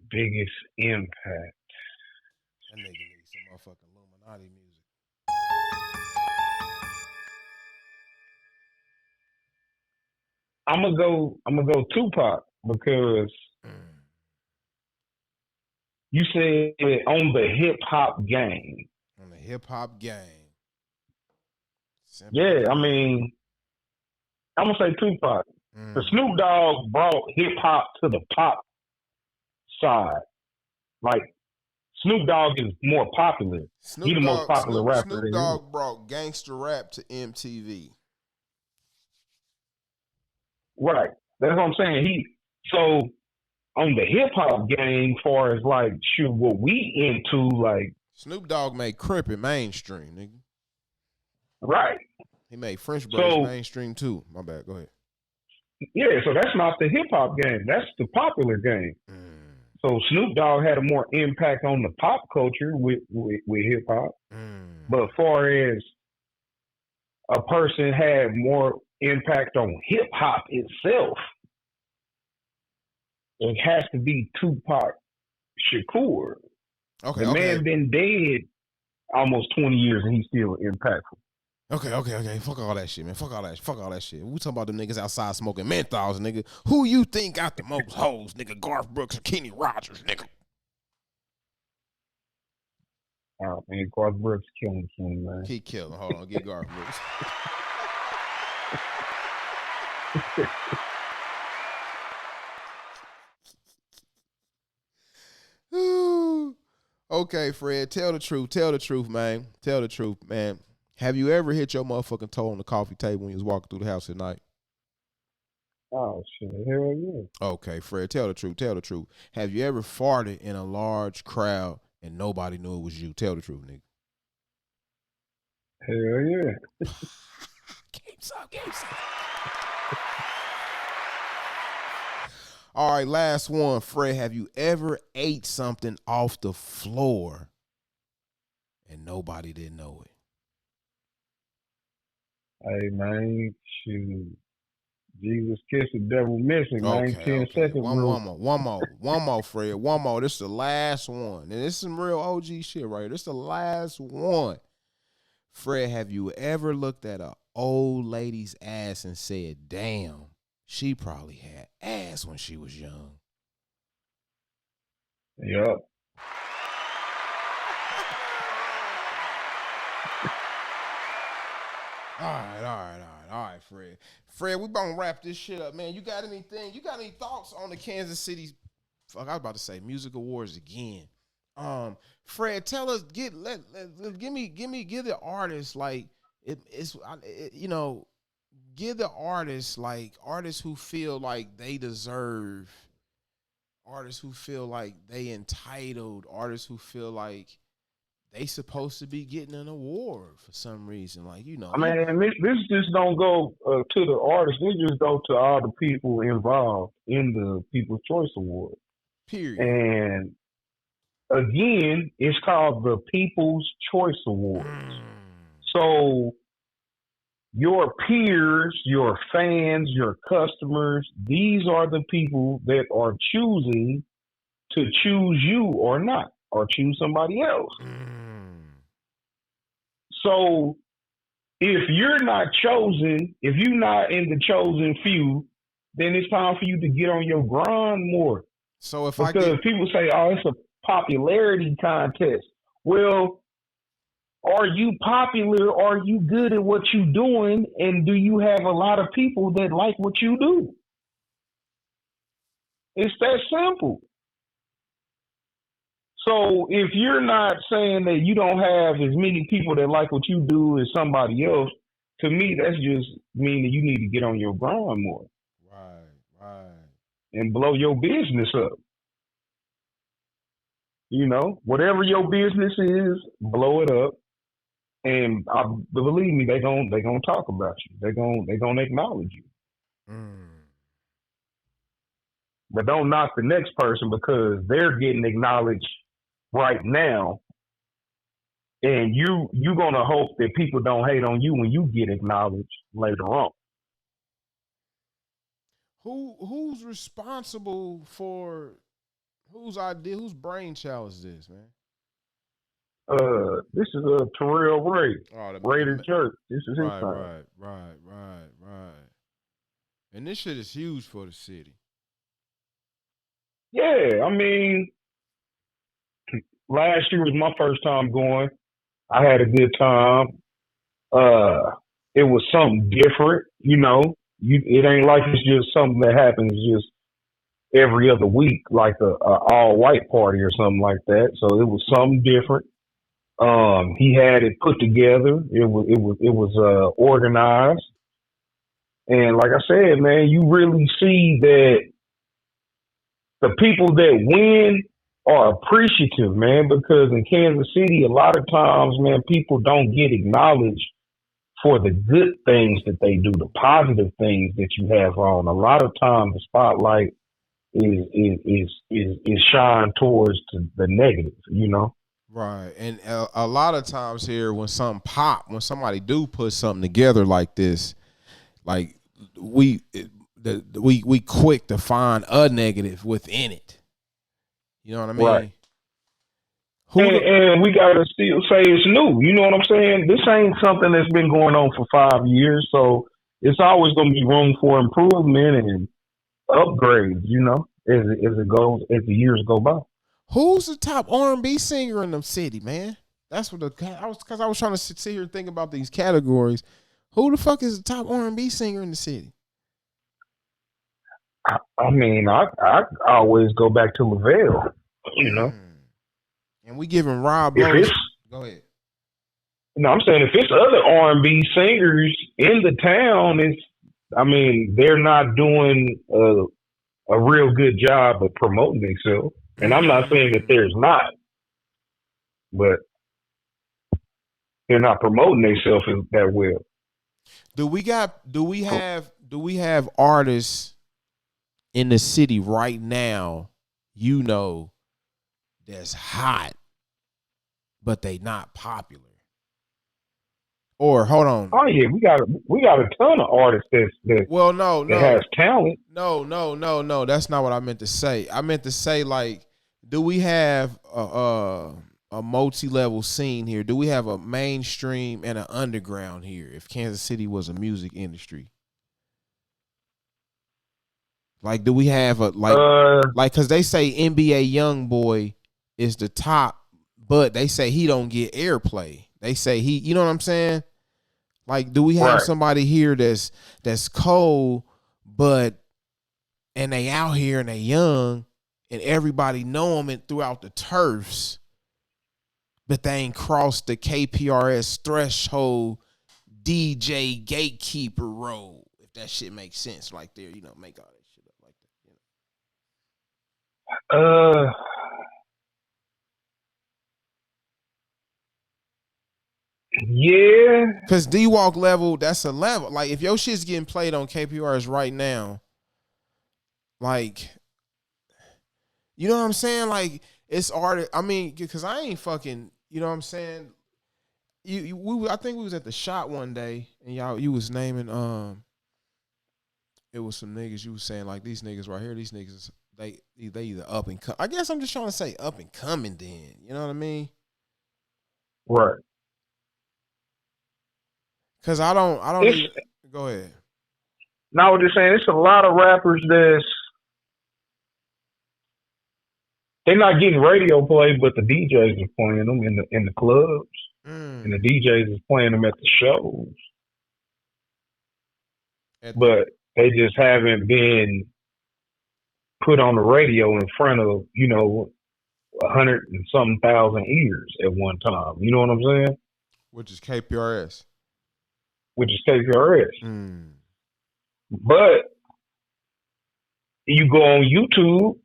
Biggest impact. That nigga needs some motherfucking Illuminati music. I'm gonna go Tupac because you said on the hip hop game. On the hip hop game. Simple. Yeah, I mean, I'm gonna say Tupac. The Snoop Dogg brought hip hop to the pop side. Like Snoop Dogg is more popular. He's the most popular rapper. Snoop Dogg brought gangster rap to MTV. Right. That's what I'm saying. So on the hip hop game, far as like shoot what we into, like Snoop Dogg made Crippin' mainstream, nigga. Right. He made French Brothers mainstream too. My bad. Go ahead. Yeah, so that's not the hip hop game. That's the popular game. So Snoop Dogg had a more impact on the pop culture with hip hop. But as far as a person had more impact on hip hop itself, it has to be Tupac Shakur. Okay, the man been dead almost 20 years and he's still impactful. Okay. Fuck all that shit, man. Fuck all that shit. We talking about them niggas outside smoking menthols, nigga. Who you think got the most hoes, nigga? Garth Brooks or Kenny Rogers, nigga? Oh, man, Garth Brooks killing him, man. Keep killing. Hold on, get Garth Brooks. Okay, Fred, tell the truth, man. Tell the truth, man. Have you ever hit your motherfucking toe on the coffee table when you was walking through the house at night? Oh shit, hell yeah. Okay, Fred, tell the truth. Tell the truth. Have you ever farted in a large crowd and nobody knew it was you? Tell the truth, nigga. Hell yeah. Game's up, game's up. All right, last one. Fred, have you ever ate something off the floor and nobody didn't know it? Hey man, shoot. Jesus kiss the devil missing, man. Okay, 10 okay. seconds One rule. more, Fred. One more. This is the last one. And this is some real OG shit right here. This is the last one. Fred, have you ever looked at an old lady's ass and said, damn, she probably had ass when she was young? Yup. All right, Fred. Fred, we gonna wrap this shit up, man. You got anything? You got any thoughts on the Kansas City? Fuck, I was about to say Music Awards again. Fred, tell us, give the artists like give the artists like artists who feel like they deserve, artists who feel like they entitled, artists who feel like they supposed to be getting an award for some reason. Like, I mean, this just don't go to the artists. This just go to all the people involved in the People's Choice Award. period. And again, it's called the People's Choice Awards. So your peers, your fans, your customers, these are the people that are choosing to choose you or not, or choose somebody else. So if you're not chosen, if you're not in the chosen few, then it's time for you to get on your grind more. So because people say, oh, it's a popularity contest. Well, are you popular? Are you good at what you're doing? And do you have a lot of people that like what you do? It's that simple. So if you're not saying that you don't have as many people that like what you do as somebody else, to me, that's just meaning you need to get on your grind more. Right. And blow your business up. Whatever your business is, blow it up. And believe me, they gonna talk about you. They gonna acknowledge you. But don't knock the next person because they're getting acknowledged right now, and you gonna hope that people don't hate on you when you get acknowledged later on. Who's responsible for whose brainchild is this, man? This is a Terrell Ray. Raider Church. This is his time. Right. And this shit is huge for the city. Yeah, I mean, last year was my first time going. I had a good time. It was something different, it ain't like it's just something that happens just every other week, like a all white party or something like that. So it was something different. He had it put together. It was organized. And like I said, man, you really see that the people that win are appreciative, man, because in Kansas City, a lot of times, man, people don't get acknowledged for the good things that they do, the positive things that you have on. A lot of times the spotlight is shined towards the negative, Right. And a lot of times here when somebody do put something together like this, like we quick to find a negative within it. You know what I mean? Right. And we gotta still say it's new. You know what I'm saying? This ain't something that's been going on for 5 years, so it's always gonna be room for improvement and upgrades. As the years go by. Who's the top R&B singer in the city, man? That's what I was trying to sit here and think about these categories. Who the fuck is the top R&B singer in the city? I mean, I always go back to Lavelle, And we giving Rob Lowe. Go ahead. No, I'm saying if it's other R&B singers in the town, I mean, they're not doing a real good job of promoting themselves. And I'm not saying that there's not, but they're not promoting themselves that well. Do we have artists in the city right now, that's hot, but they not popular? Or hold on. Oh yeah, we got a ton of artists that Well, no. has talent. No. That's not what I meant to say. I meant to say, like, do we have a multi-level scene here? Do we have a mainstream and an underground here? If Kansas City was a music industry, like, do we have a like? Because they say NBA YoungBoy is the top, but they say he don't get airplay. They say he, you know what I'm saying? Like, do we have somebody here that's cold, and they out here and they young, and everybody know them throughout the turfs, but they ain't crossed the KPRS threshold DJ gatekeeper role? If that shit makes sense, like they're, make all that shit up like that. Yeah. Because D-Walk level, that's a level. Like, if your shit's getting played on KPRS right now, like, you know what I'm saying? Like, it's art. I mean, because I ain't fucking, you know what I'm saying? I think we was at the shop one day, and you was naming, it was some niggas you was saying, like, these niggas right here, these niggas, they either up and come. I guess I'm just trying to say up and coming then. You know what I mean? Right. Cause I don't even, go ahead. No, I was just saying, it's a lot of rappers they're not getting radio play, but the DJs are playing them in the clubs, and the DJs is playing them at the shows. But they just haven't been put on the radio in front of 100 and something thousand ears at one time. You know what I'm saying? Which is KPRS. Which is KPRS. But you go on YouTube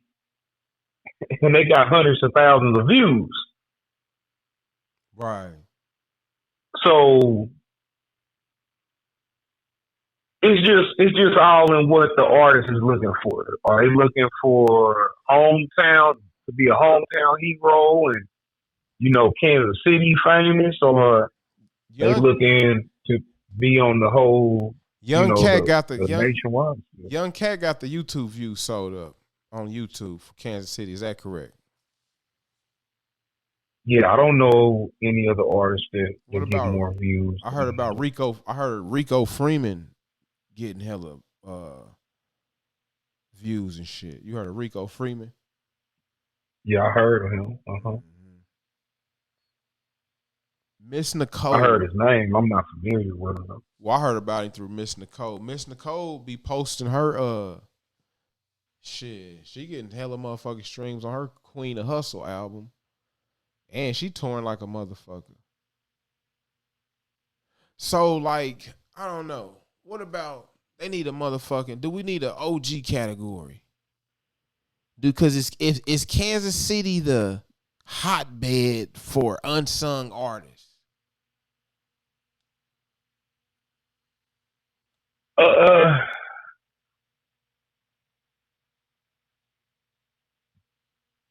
and they got hundreds of thousands of views. Right. So it's just all in what the artist is looking for. Are they looking for hometown to be a hometown hero and Kansas City famous, or they looking to be on the whole Young Cat got the nationwide? Young Cat got the YouTube views sold up on YouTube for Kansas City. Is that correct? Yeah, I don't know any other artists that get more views. I heard about Rico. I heard Rico Freeman getting hella views and shit. You heard of Rico Freeman? Yeah, I heard of him. Miss Nicole. I heard his name. I'm not familiar with him. Well, I heard about him through Miss Nicole. Miss Nicole be posting her shit. She getting hella motherfucking streams on her Queen of Hustle album. And she touring like a motherfucker. So, like, I don't know. What about, they need a motherfucking, do we need an OG category? Because is Kansas City the hotbed for unsung artists?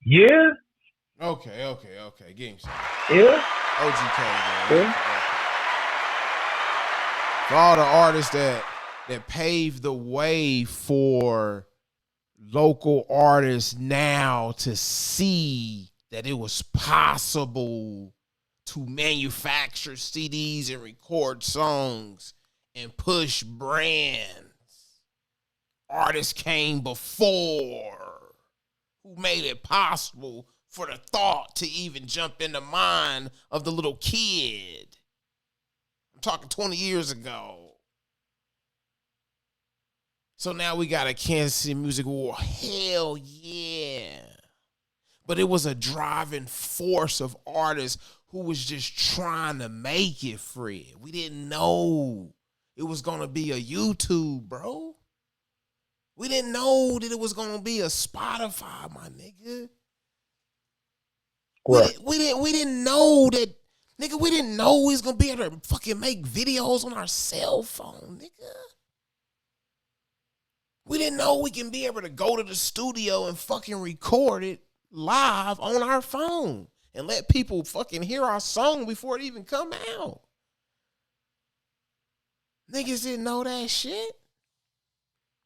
Yeah. Okay. Game set. Yeah. OG category. Yeah. For all the artists that paved the way for local artists now to see that it was possible to manufacture CDs and record songs and push brands. Artists came before who made it possible for the thought to even jump in the mind of the little kid. I'm talking 20 years ago. So now we got a Kansas City Music War. Hell yeah. But it was a driving force of artists who was just trying to make it, Fred. We didn't know it was gonna be a YouTube, bro. We didn't know that it was gonna be a Spotify, my nigga. Right. We didn't know that, nigga. We didn't know we was gonna be able to fucking make videos on our cell phone, nigga. We didn't know we can be able to go to the studio and fucking record it live on our phone and let people fucking hear our song before it even come out. Niggas didn't know that shit.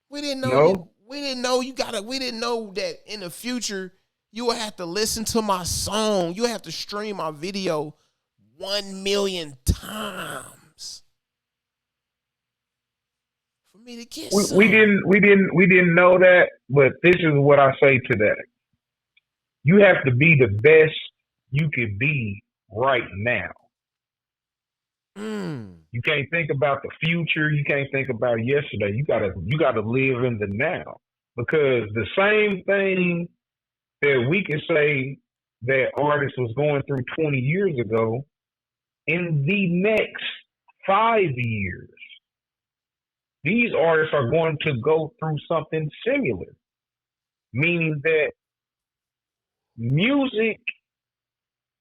We didn't know. No. We didn't know we didn't know that in the future you would have to listen to my song. You have to stream my video 1 million times for me to get some. We didn't know that, but this is what I say to that. You have to be the best you can be right now. You can't think about the future. You can't think about yesterday. You gotta live in the now. Because the same thing that we can say that artists was going through 20 years ago, in the next 5 years, these artists are going to go through something similar. Meaning that music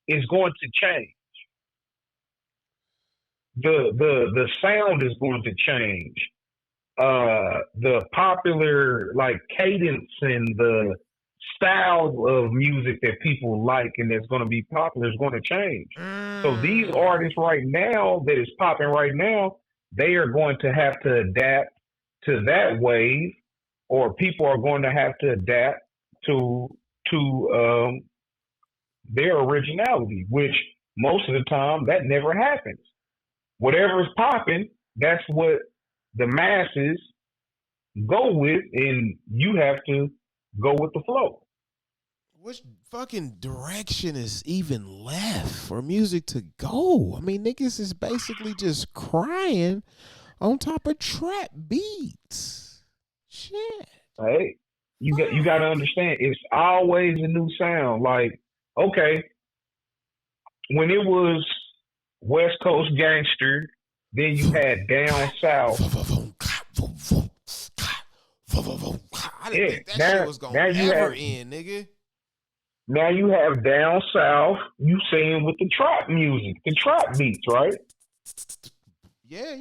is going to change. The sound is going to change. The popular like cadence and the style of music that people like and that's going to be popular is going to change. So these artists right now that is popping right now, they are going to have to adapt to that wave, or people are going to have to adapt to their originality, which most of the time that never happens. Whatever is popping, that's what the masses go with, and you have to go with the flow. Which fucking direction is even left for music to go? I mean, niggas is basically just crying on top of trap beats. Shit. Hey, you got to understand, it's always a new sound. Like, okay, when it was West Coast gangster, then you had down south. I didn't think that shit was gonna ever end, nigga. Now you have down south, you singing with the trap music, the trap beats, right? Yeah.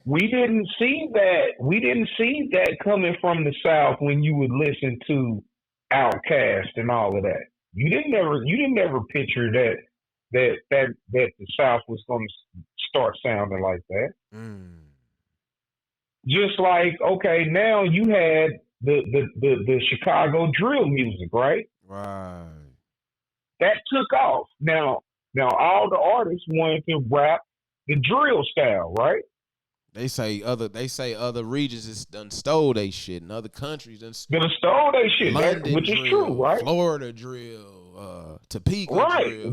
We didn't see that coming from the South when you would listen to Outkast and all of that. You didn't ever picture that the South was going to start sounding like that. Just like, okay, now you had the Chicago drill music, right? Right. That took off. Now all the artists wanted to rap the drill style, right? They say other regions is done stole they shit, and other countries done stole they shit, which is true, right? Florida drill, Topeka right. drill,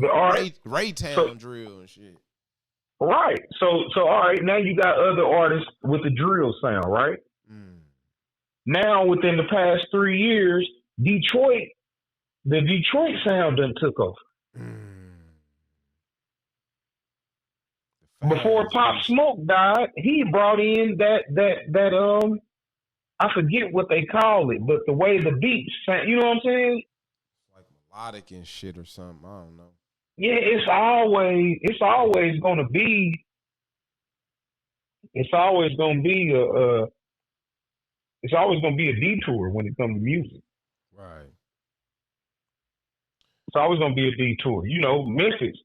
Raytown drill and shit. Right. So all right, now you got other artists with the drill sound, right? Now within the past 3 years, the Detroit sound done took over. Before Pop Smoke died, he brought in that I forget what they call it, but the way the beats sound, you know what I'm saying? Like melodic and shit or something. I don't know. Yeah, it's always gonna be a detour when it comes to music. Right. It's always gonna be a detour. You know, Memphis.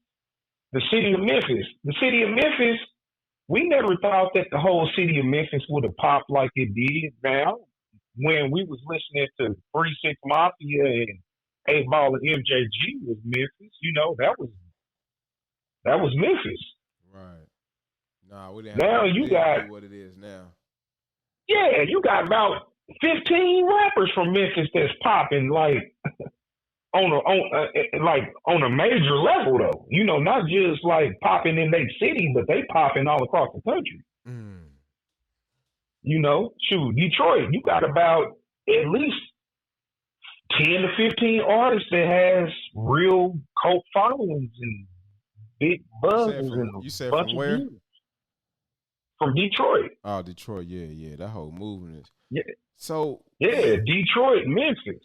The city of Memphis, we never thought that the whole city of Memphis would have popped like it did now. When we was listening to 3-6 Mafia and 8 Ball and MJG was Memphis, you know, that was Memphis. Right. Nah, we didn't now have you got what it is now. Yeah, you got about 15 rappers from Memphis that's popping like on a major level though, you know, not just like popping in their city, but they popping all across the country. You know, shoot, Detroit, you got about at least 10 to 15 artists that has real cult followings and big buzzes and you said from where? from Detroit. Oh, Detroit, yeah. That whole movement is. Yeah, So yeah, Detroit, Memphis.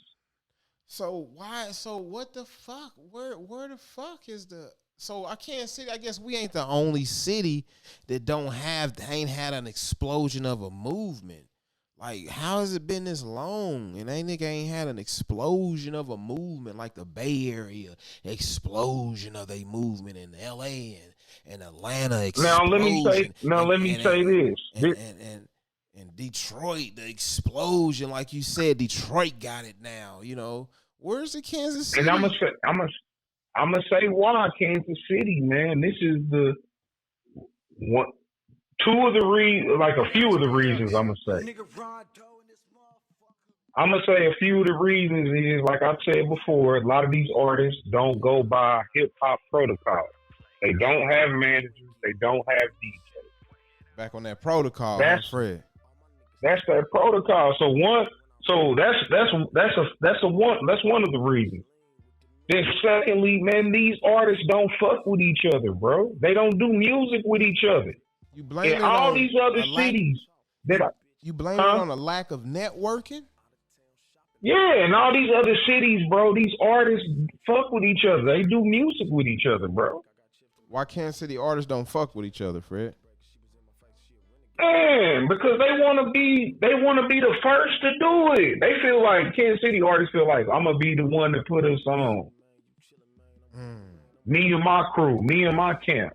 So why? So what the fuck? Where the fuck is the? So I can't see. I guess we ain't the only city that ain't had an explosion of a movement. Like, how has it been this long? And that nigga ain't had an explosion of a movement like the Bay Area explosion of a movement in LA and Atlanta explosion. Let me say this. And Detroit, the explosion, like you said, Detroit got it now. You know, where's the Kansas City? And I'm gonna say why Kansas City, man. This is the one, a few of the reasons. I'm gonna say a few of the reasons is, like I said before, a lot of these artists don't go by hip hop protocol. They don't have managers. They don't have DJs. Back on that protocol, Fred. That's that protocol. That's one of the reasons. Then secondly, man, these artists don't fuck with each other, bro. They don't do music with each other. You blame it all these other cities you blame it on a lack of networking? Yeah, and all these other cities, bro, these artists fuck with each other. They do music with each other, bro. Why Kansas City artists don't fuck with each other, Fred? Man, because they want to be the first to do it. They feel like Kansas City artists feel like I'm gonna be the one to put us on. Me and my crew, me and my camp,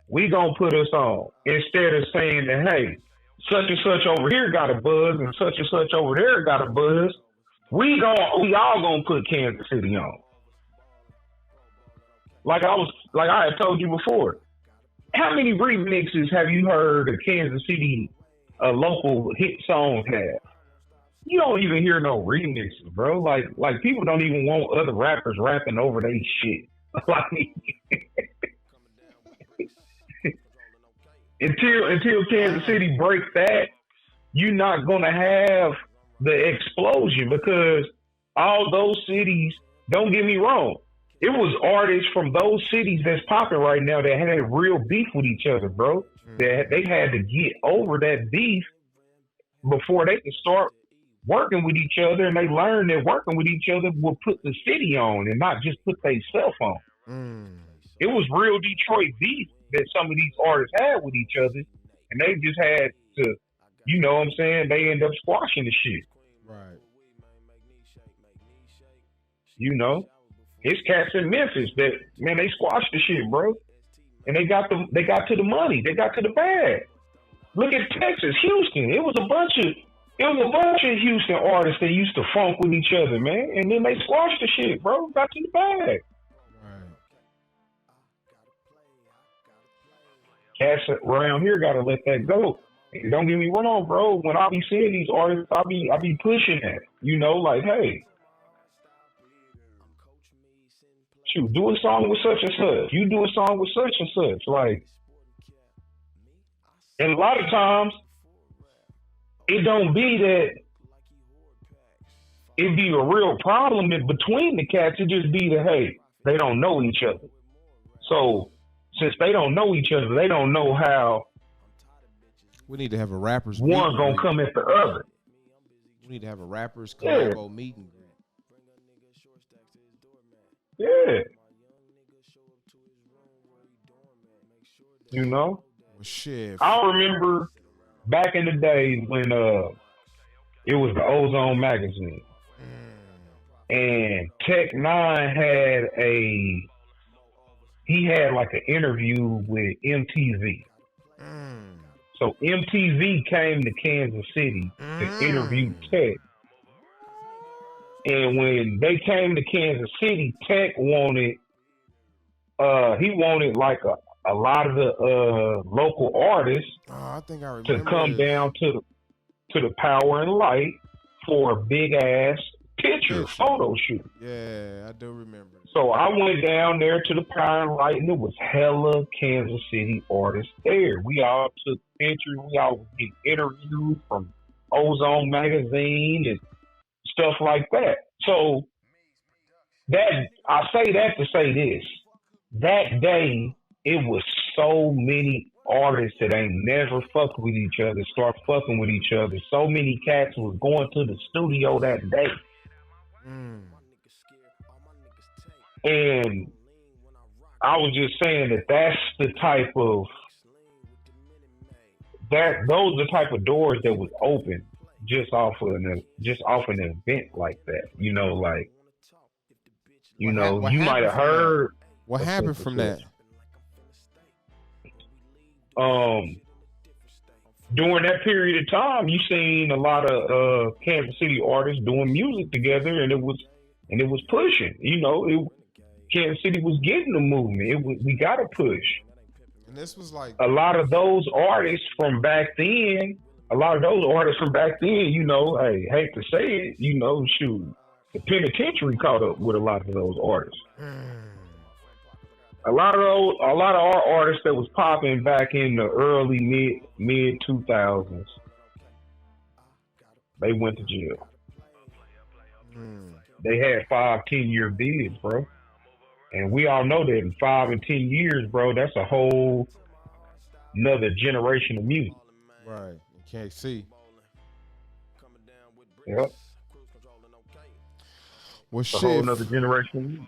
we gonna put us on, instead of saying that, hey, such and such over here got a buzz and such over there got a buzz. We all gonna put Kansas City on. Like I had told you before. How many remixes have you heard a Kansas City local hit songs have? You don't even hear no remixes, bro. Like people don't even want other rappers rapping over their shit. until Kansas City breaks that, you're not gonna have the explosion, because all those cities, don't get me wrong, it was artists from those cities that's popping right now that had real beef with each other, bro. That they had to get over that beef before they could start working with each other, and they learned that working with each other will put the city on and not just put their self on. It was real Detroit beef that some of these artists had with each other, and they just had to, you know what I'm saying, they end up squashing the shit. Right. You know? It's cats in Memphis that, man, they squashed the shit, bro. And they got to the money. They got to the bag. Look at Texas, Houston. It was a bunch of Houston artists that used to funk with each other, man. And then they squashed the shit, bro. Got to the bag. Right. Cats around here gotta let that go. And don't get me wrong, bro. When I be seeing these artists, I be pushing that. You know, like, hey, shoot, do a song with such and such. You do a song with such and such. Like, and a lot of times, it don't be that it be a real problem between the cats. It just be that, hey, they don't know each other. So, since they don't know each other, they don't know how we need to have a rappers one gonna come at the other. We need to have a rappers collabo meeting. Yeah. You know? Well, shit. I remember back in the days when it was the Ozone magazine. And Tech Nine had like an interview with MTV. So MTV came to Kansas City to interview Tech. And when they came to Kansas City, Tech wanted like a lot of the local artists I think I to come down to the Power and Light for a big ass photo shoot. Yeah, I do remember. So I went down there to the Power and Light, and there was hella Kansas City artists there. We all took pictures. We all did interviews from Ozone magazine and stuff like that. So I say that to say this. That day, it was so many artists that ain't never fucked with each other start fucking with each other. So many cats was going to the studio that day. And I was just saying that's the type of those are the type of doors that was open just off an event like that. You know, like you might have heard what happened from that. During that period of time, you seen a lot of Kansas City artists doing music together, and it was pushing. You know, Kansas City was getting the movement. We got to push. And this was like a lot of those artists from back then. You know, I hate to say it. You know, shoot, the penitentiary caught up with a lot of those artists. A lot of our artists that was popping back in the early mid 2000s, they went to jail. They had 5-10 year bids, bro. And we all know that in 5 and 10 years, bro, that's a whole another generation of music. Right. You can't see. Yep. Well, a whole another generation of music.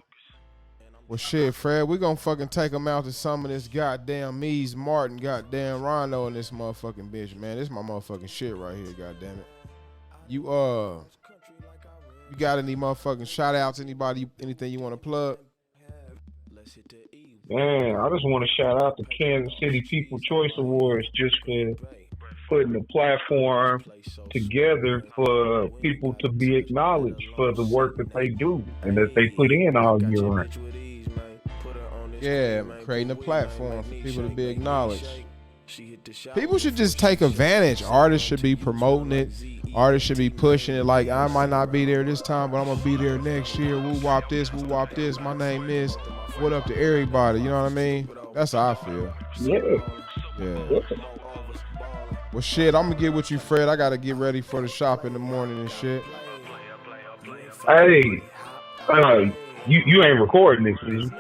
Well, shit, Fred, we gonna fucking take them out to some of this goddamn MEEZ, Martin, goddamn Rondo in this motherfucking bitch, man. This is my motherfucking shit right here, goddamn it. You got any motherfucking shout outs? Anybody, anything you want to plug? Man, I just want to shout out the Kansas City People Choice Awards just for putting a platform together for people to be acknowledged for the work that they do and that they put in all year round. Yeah, creating a platform for people to be acknowledged. People should just take advantage. Artists should be promoting it. Artists should be pushing it. Like, I might not be there this time, but I'm going to be there next year. Woo wop this, woo wop this. My name is. What up to everybody? You know what I mean? That's how I feel. Yeah. Well, shit, I'm going to get with you, Fred. I got to get ready for the shop in the morning and shit. Hey, you ain't recording this, is you?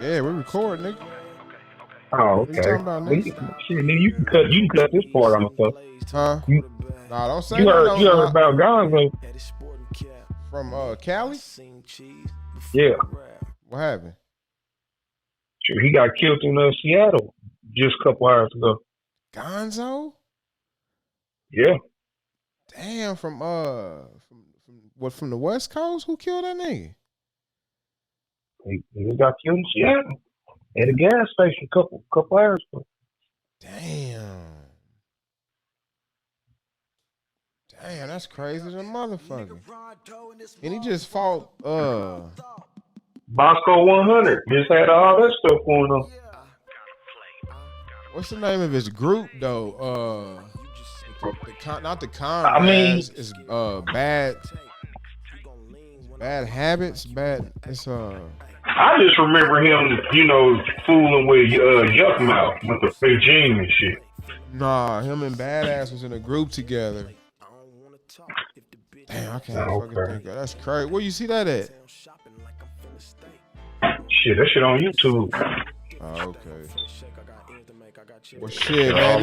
Yeah, we're recording, nigga. Oh, okay. What you talking about, nigga? Nigga, you can cut this part on myself. Huh? Nah, don't say you heard no, about GRAHAMZ from Cali? Yeah. What happened? Sure, he got killed in Seattle just a couple hours ago. Gonzo? Yeah. Damn, from the West Coast? Who killed that nigga? He got killed in Seattle at a gas station a couple hours ago. Damn, that's crazy as a motherfucker. And he just fought Bosco 100. Just had all that stuff going on. What's the name of his group though? Not the con. I mean, it's bad habits. It's I just remember him, fooling with Yuck Mouth with the Beijing and shit. Nah, him and Badass was in a group together. Damn, I can't fucking think of that. That's crazy. Where you see that at? Shit, that shit on YouTube. Oh, okay. Well, shit, man,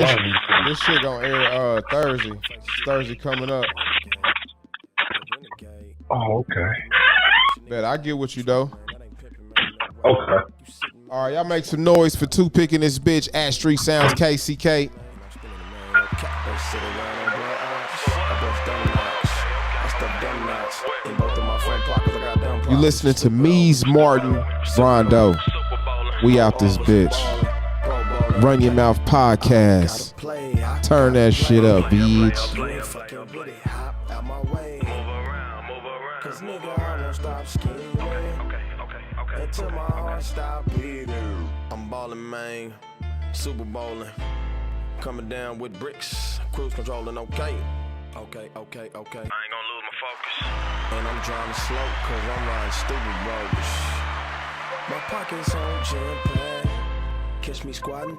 this shit gonna air Thursday. Thursday coming up. Oh, okay. Bet I get with you though. Okay. All right, y'all make some noise for two picking this bitch at Street Sounds KCK. You listening to MEEZ, Martin, Rondo. We out this bitch. Run Your Mouth podcast. Turn that shit up, bitch. I'm ballin', man. Super bowling. Coming down with bricks. Cruise controlling, okay. Okay. I ain't gonna lose my focus. And I'm driving slow, cause I'm riding stupid bogus. My pockets on jam pack. Catch me squatting.